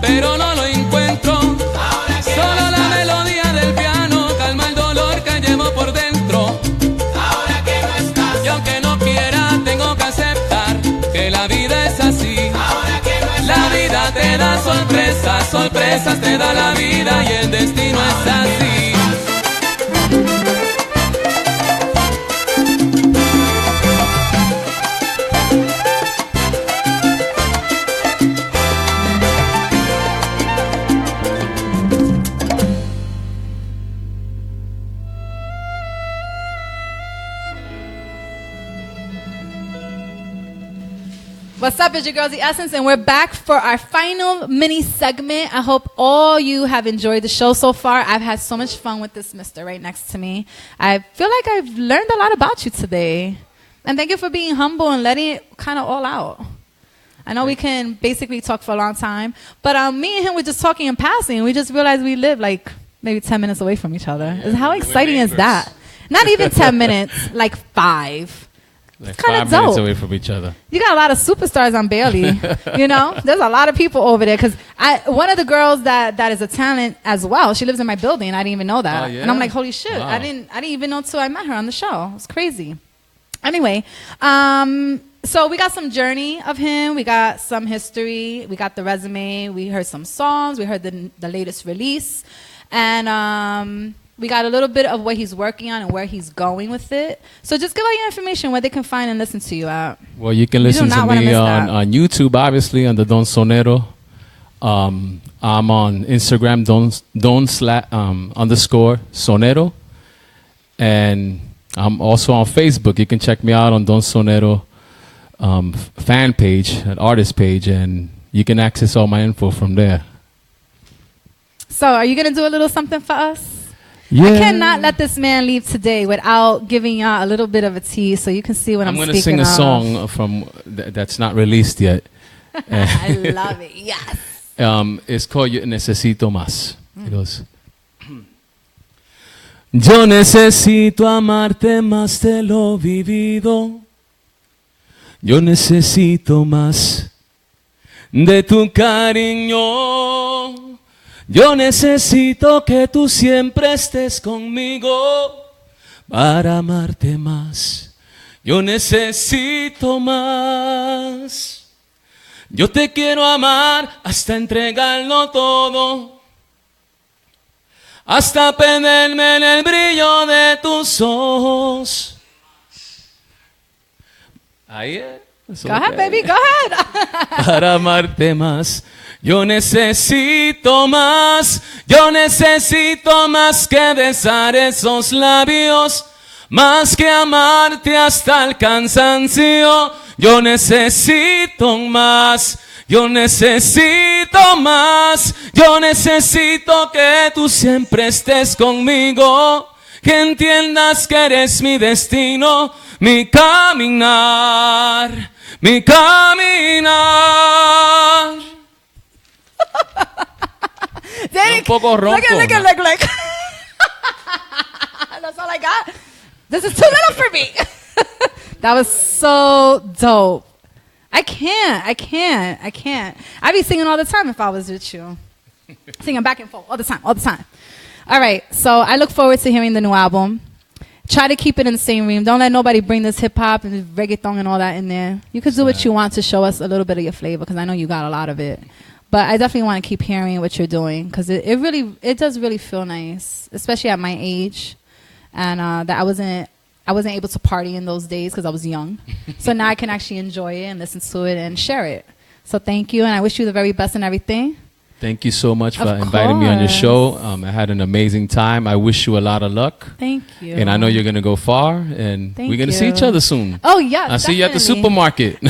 [SPEAKER 8] pero no lo encuentro. Solo la melodía del piano calma el dolor que llevo por dentro. Ahora que no estás. Y aunque no quiera, tengo que aceptar que la vida es así. Ahora que no estás. La vida te da sorpresas, sorpresas te da la vida y el destino es así.
[SPEAKER 5] What's up, it's your girl, The Essence, and we're back for our final mini segment. I hope all you have enjoyed the show so far. I've had so much fun with this mister right next to me. I feel like I've learned a lot about you today. And thank you for being humble and letting it kind of all out. I know we can basically talk for a long time, but me and him were just talking in passing. We just realized we live like maybe 10 minutes away from each other.
[SPEAKER 13] Yeah,
[SPEAKER 5] How exciting is that? Not even 10 minutes, like 5.
[SPEAKER 13] Like
[SPEAKER 5] It's kinda
[SPEAKER 13] 5 minutes
[SPEAKER 5] dope.
[SPEAKER 13] away from each other.
[SPEAKER 5] You got a lot of superstars on Bailey. You know, there's a lot of people over there. Because one of the girls that is a talent as well, she lives in my building. I didn't even know that.
[SPEAKER 13] Oh, yeah?
[SPEAKER 5] And I'm like, holy shit!
[SPEAKER 13] Wow.
[SPEAKER 5] I didn't even know till I met her on the show. It's crazy. Anyway, so we got some journey of him. We got some history. We got the resume. We heard some songs. We heard the latest release, and we got a little bit of what he's working on and where he's going with it. So just give all your information where they can find and listen to you at.
[SPEAKER 13] Well, you can listen to me on YouTube, obviously, under Don Sonero. I'm on Instagram, _Sonero. And I'm also on Facebook. You can check me out on Don Sonero fan page, an artist page, and you can access all my info from there.
[SPEAKER 5] So are you going to do a little something for us?
[SPEAKER 13] Yeah.
[SPEAKER 5] I cannot let this man leave today without giving y'all a little bit of a tease so you can see what I'm
[SPEAKER 13] going
[SPEAKER 5] speaking
[SPEAKER 13] to sing a
[SPEAKER 5] of.
[SPEAKER 13] song from that's not released yet.
[SPEAKER 5] I love it. Yes.
[SPEAKER 13] It's called Yo Necesito Más. It goes. Yo necesito amarte más de lo vivido. Yo necesito más de tu cariño. Yo necesito que tú siempre estés conmigo para amarte más. Yo necesito más. Yo te quiero amar hasta entregarlo todo. Hasta perderme en el brillo de tus ojos. Ahí es.
[SPEAKER 5] Go ahead, baby. Go ahead.
[SPEAKER 13] Para amarte más. Yo necesito más. Yo necesito más que besar esos labios. Más que amarte hasta el cansancio. Yo necesito más. Yo necesito más. Yo necesito que tú siempre estés conmigo. Que entiendas que eres mi destino. Mi caminar. Mi caminar.
[SPEAKER 5] Un
[SPEAKER 13] poco ronco.
[SPEAKER 5] Look. That's all I got. This is too little for me. That was so dope. I can't. I'd be singing all the time if I was with you. Singing back and forth all the time. All right. So I look forward to hearing the new album. Try to keep it in the same room. Don't let nobody bring this hip hop and reggaeton and all that in there. You could do what you want to show us a little bit of your flavor because I know you got a lot of it. But I definitely want to keep hearing what you're doing because it does really feel nice, especially at my age, and that I wasn't able to party in those days because I was young. So now I can actually enjoy it and listen to it and share it. So thank you, and I wish you the very best in everything.
[SPEAKER 13] Thank you so much for
[SPEAKER 5] Of
[SPEAKER 13] inviting me on your
[SPEAKER 5] course.
[SPEAKER 13] show. I had an amazing time. I wish you a lot of luck.
[SPEAKER 5] Thank you.
[SPEAKER 13] And I know you're going to go far, and
[SPEAKER 5] Thank
[SPEAKER 13] we're going to see
[SPEAKER 5] you.
[SPEAKER 13] each other soon.
[SPEAKER 5] Oh, yeah,
[SPEAKER 13] I'll see you at the
[SPEAKER 5] definitely.
[SPEAKER 13] supermarket.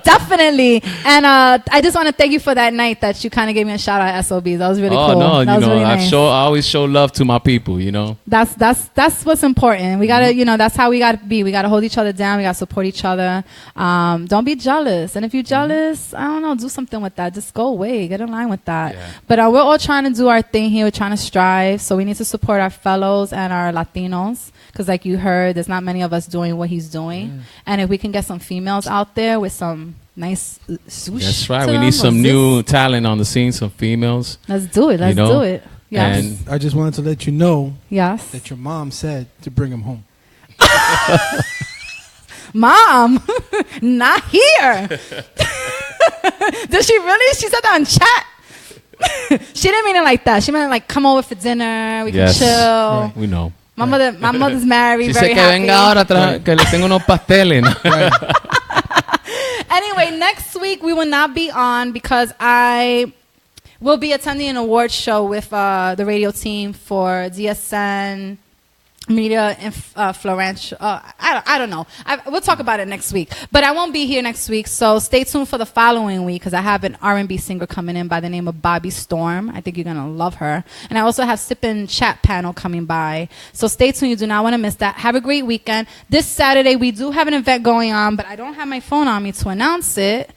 [SPEAKER 5] Definitely. And I just want to thank you for that night that you kind of gave me a shout out at SOBs. That was really
[SPEAKER 13] Oh,
[SPEAKER 5] cool.
[SPEAKER 13] no,
[SPEAKER 5] That
[SPEAKER 13] you
[SPEAKER 5] was
[SPEAKER 13] know,
[SPEAKER 5] really nice.
[SPEAKER 13] I always show love to my people, you know.
[SPEAKER 5] That's what's important. We gotta, that's how we gotta be. We gotta hold each other down. We gotta support each other. Don't be jealous. And if you're jealous, I don't know, do something with that. Just go away. Get in line with that.
[SPEAKER 13] Yeah.
[SPEAKER 5] But we're all trying to do our thing here. We're trying to strive. So we need to support our fellows and our Latinos. Because like you heard, there's not many of us doing what he's doing. And if we can get some females out there with some nice swoosh.
[SPEAKER 13] That's right.
[SPEAKER 5] to
[SPEAKER 13] We
[SPEAKER 5] them,
[SPEAKER 13] need some
[SPEAKER 5] or
[SPEAKER 13] new talent on the scene, some females.
[SPEAKER 5] Let's do it. Let's
[SPEAKER 13] you know?
[SPEAKER 5] do it. Yes.
[SPEAKER 13] And
[SPEAKER 6] I just wanted to let you know
[SPEAKER 5] Yes.
[SPEAKER 6] that your mom said to bring him home.
[SPEAKER 5] Mom, not here. Did she really? She said that on chat. She didn't mean it like that. She meant like come over for dinner. We
[SPEAKER 13] yes,
[SPEAKER 5] can chill.
[SPEAKER 13] right, we know.
[SPEAKER 5] My mother's married.
[SPEAKER 13] She
[SPEAKER 5] very
[SPEAKER 13] said que
[SPEAKER 5] happy.
[SPEAKER 13] venga ahora que le tengo unos pasteles.
[SPEAKER 5] Anyway, next week we will not be on because I will be attending an awards show with the radio team for DSN Media in Florence. I don't know. We'll talk about it next week. But I won't be here next week, so stay tuned for the following week because I have an R&B singer coming in by the name of Bobby Storm. I think you're going to love her. And I also have Sip and Chat panel coming by. So stay tuned. You do not want to miss that. Have a great weekend. This Saturday, we do have an event going on, but I don't have my phone on me to announce it.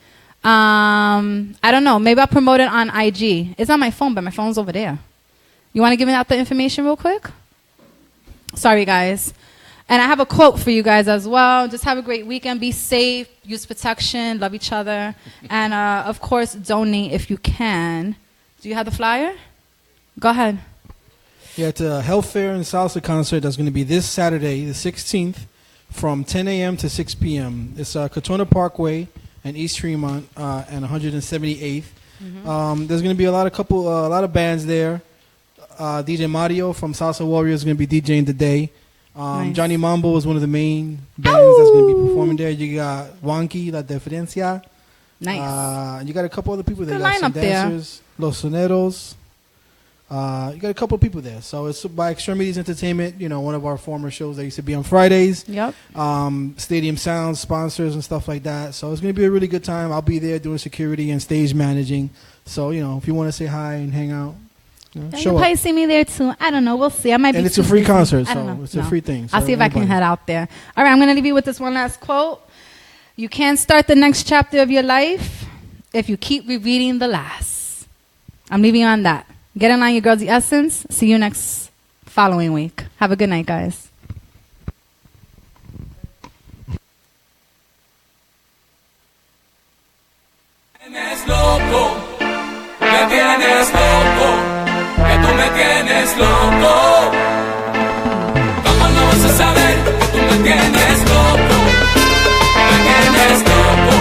[SPEAKER 5] I don't know. Maybe I'll promote it on IG. It's on my phone, but my phone's over there. You want to give me out the information real quick? Sorry, guys. And I have a quote for you guys as well. Just have a great weekend. Be safe. Use protection. Love each other. And, of course, donate if you can. Do you have the flyer? Go ahead.
[SPEAKER 6] Yeah, it's a health fair and salsa concert that's going to be this Saturday, the 16th, from 10 a.m. to 6 p.m. It's Katona Parkway and East Tremont and 178th. Mm-hmm. There's going to be a lot of bands there. DJ Mario from Salsa Warriors is going to be DJing today. Nice. Johnny Mambo is one of the main bands that's going to be performing there. You got Wonky, La Diferencia.
[SPEAKER 5] Nice.
[SPEAKER 6] You got a couple other people there.
[SPEAKER 5] Good
[SPEAKER 6] You got some
[SPEAKER 5] lineup there.
[SPEAKER 6] dancers, Los Soneros. You got a couple of people there. So it's by Extremities Entertainment, one of our former shows that used to be on Fridays.
[SPEAKER 5] Yep.
[SPEAKER 6] Stadium Sound sponsors and stuff like that. So it's going to be a really good time. I'll be there doing security and stage managing. So, if you want to say hi and hang out,
[SPEAKER 5] you'll
[SPEAKER 6] show
[SPEAKER 5] probably
[SPEAKER 6] up.
[SPEAKER 5] see me there too. I don't know. We'll see. I might be.
[SPEAKER 6] And it's a free
[SPEAKER 5] busy.
[SPEAKER 6] concert,
[SPEAKER 5] I don't
[SPEAKER 6] so
[SPEAKER 5] know.
[SPEAKER 6] it's a free thing. So
[SPEAKER 5] I'll see if I can
[SPEAKER 6] everybody.
[SPEAKER 5] head out there. All right, I'm going to leave you with this one last quote. You can't start the next chapter of your life if you keep rereading the last. I'm leaving you on that. Get in line, your girls, the Essence. See you next following week. Have a good night, guys.
[SPEAKER 12] Tienes loco, me tienes loco, que tú me tienes loco. ¿Cómo no vas a saber que tú me tienes loco? Me tienes loco,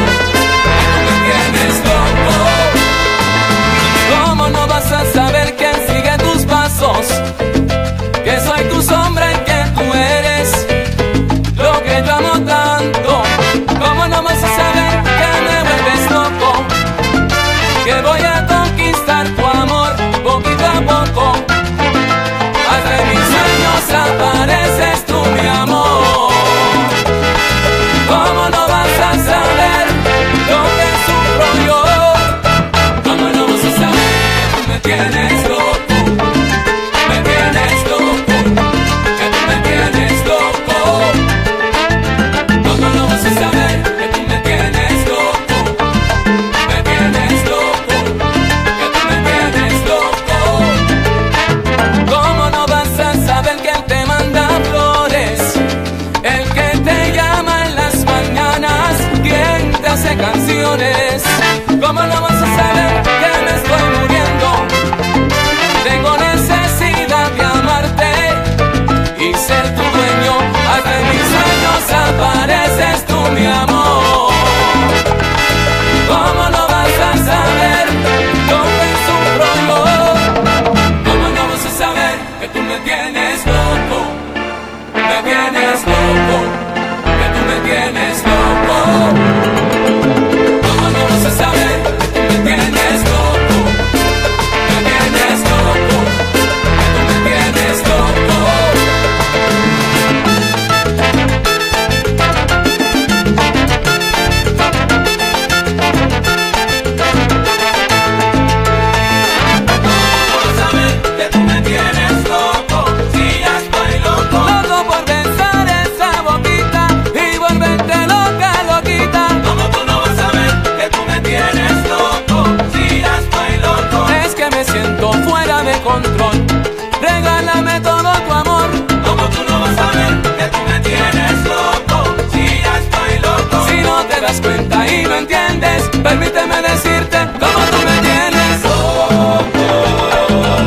[SPEAKER 12] que tú me tienes loco. ¿Cómo no vas a saber quién sigue tus pasos? Que soy tu sombra y que tú eres lo que yo amo tanto. ¿Cómo no vas a saber que me vuelves loco? Que voy a conquistar tu amor poquito a poco. Hasta en mis sueños apareces tú, mi amor. ¿Cómo no vas a saber lo que sufro yo? ¿Cómo no vas a saber que tú me tienes loco? Me tienes loco, que tú me tienes loco. ¿Cómo no vas a saber que tú me tienes loco? Me tienes loco, que tú me tienes loco. ¿Cómo no vas a saber que él te manda flores? El que te llama en las mañanas, quien te hace canciones. ¿Cómo no vas a saber que me estoy muriendo? Tengo necesidad de amarte y ser tu dueño. Hasta en mis sueños apareces tú, mi amor. ¿Cómo no vas a saber lo que sufro yo? ¿Cómo no vas a saber que tú me tienes loco? Me tienes loco, que tú me tienes loco. ¿Cómo no vas a saber que tú me tienes loco? Me tienes loco, que tú me tienes loco. ¿Cómo saber que tú me tienes loco? Si ya estoy loco. Loco por besar esa boquita y volverte loca, loquita. ¿Cómo tú no vas a ver que tú me tienes loco? Si ya estoy loco. Es que me siento fuera de control. Regálame todo tu amor. ¿Cómo tú no vas a ver que tú me tienes loco? Si ya estoy loco. Si no te das cuenta y no entiendes, permíteme decirte cómo tú me tienes loco,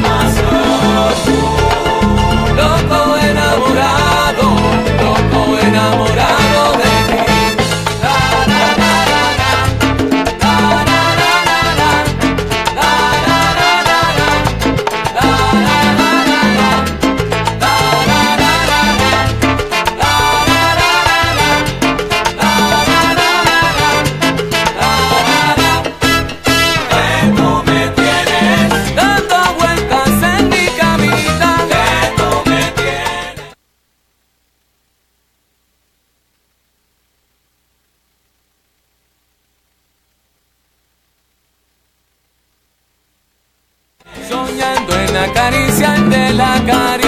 [SPEAKER 12] más loco. Loco enamorado, loco enamorado de ti. La la la la la, la la la la la, la la la la la, la la la la la, la la la la la, la la la la la, la la la la la. Que tú me tienes dando vueltas en mi camita. Que tú me tienes. Soñando en la caricia de la caricia.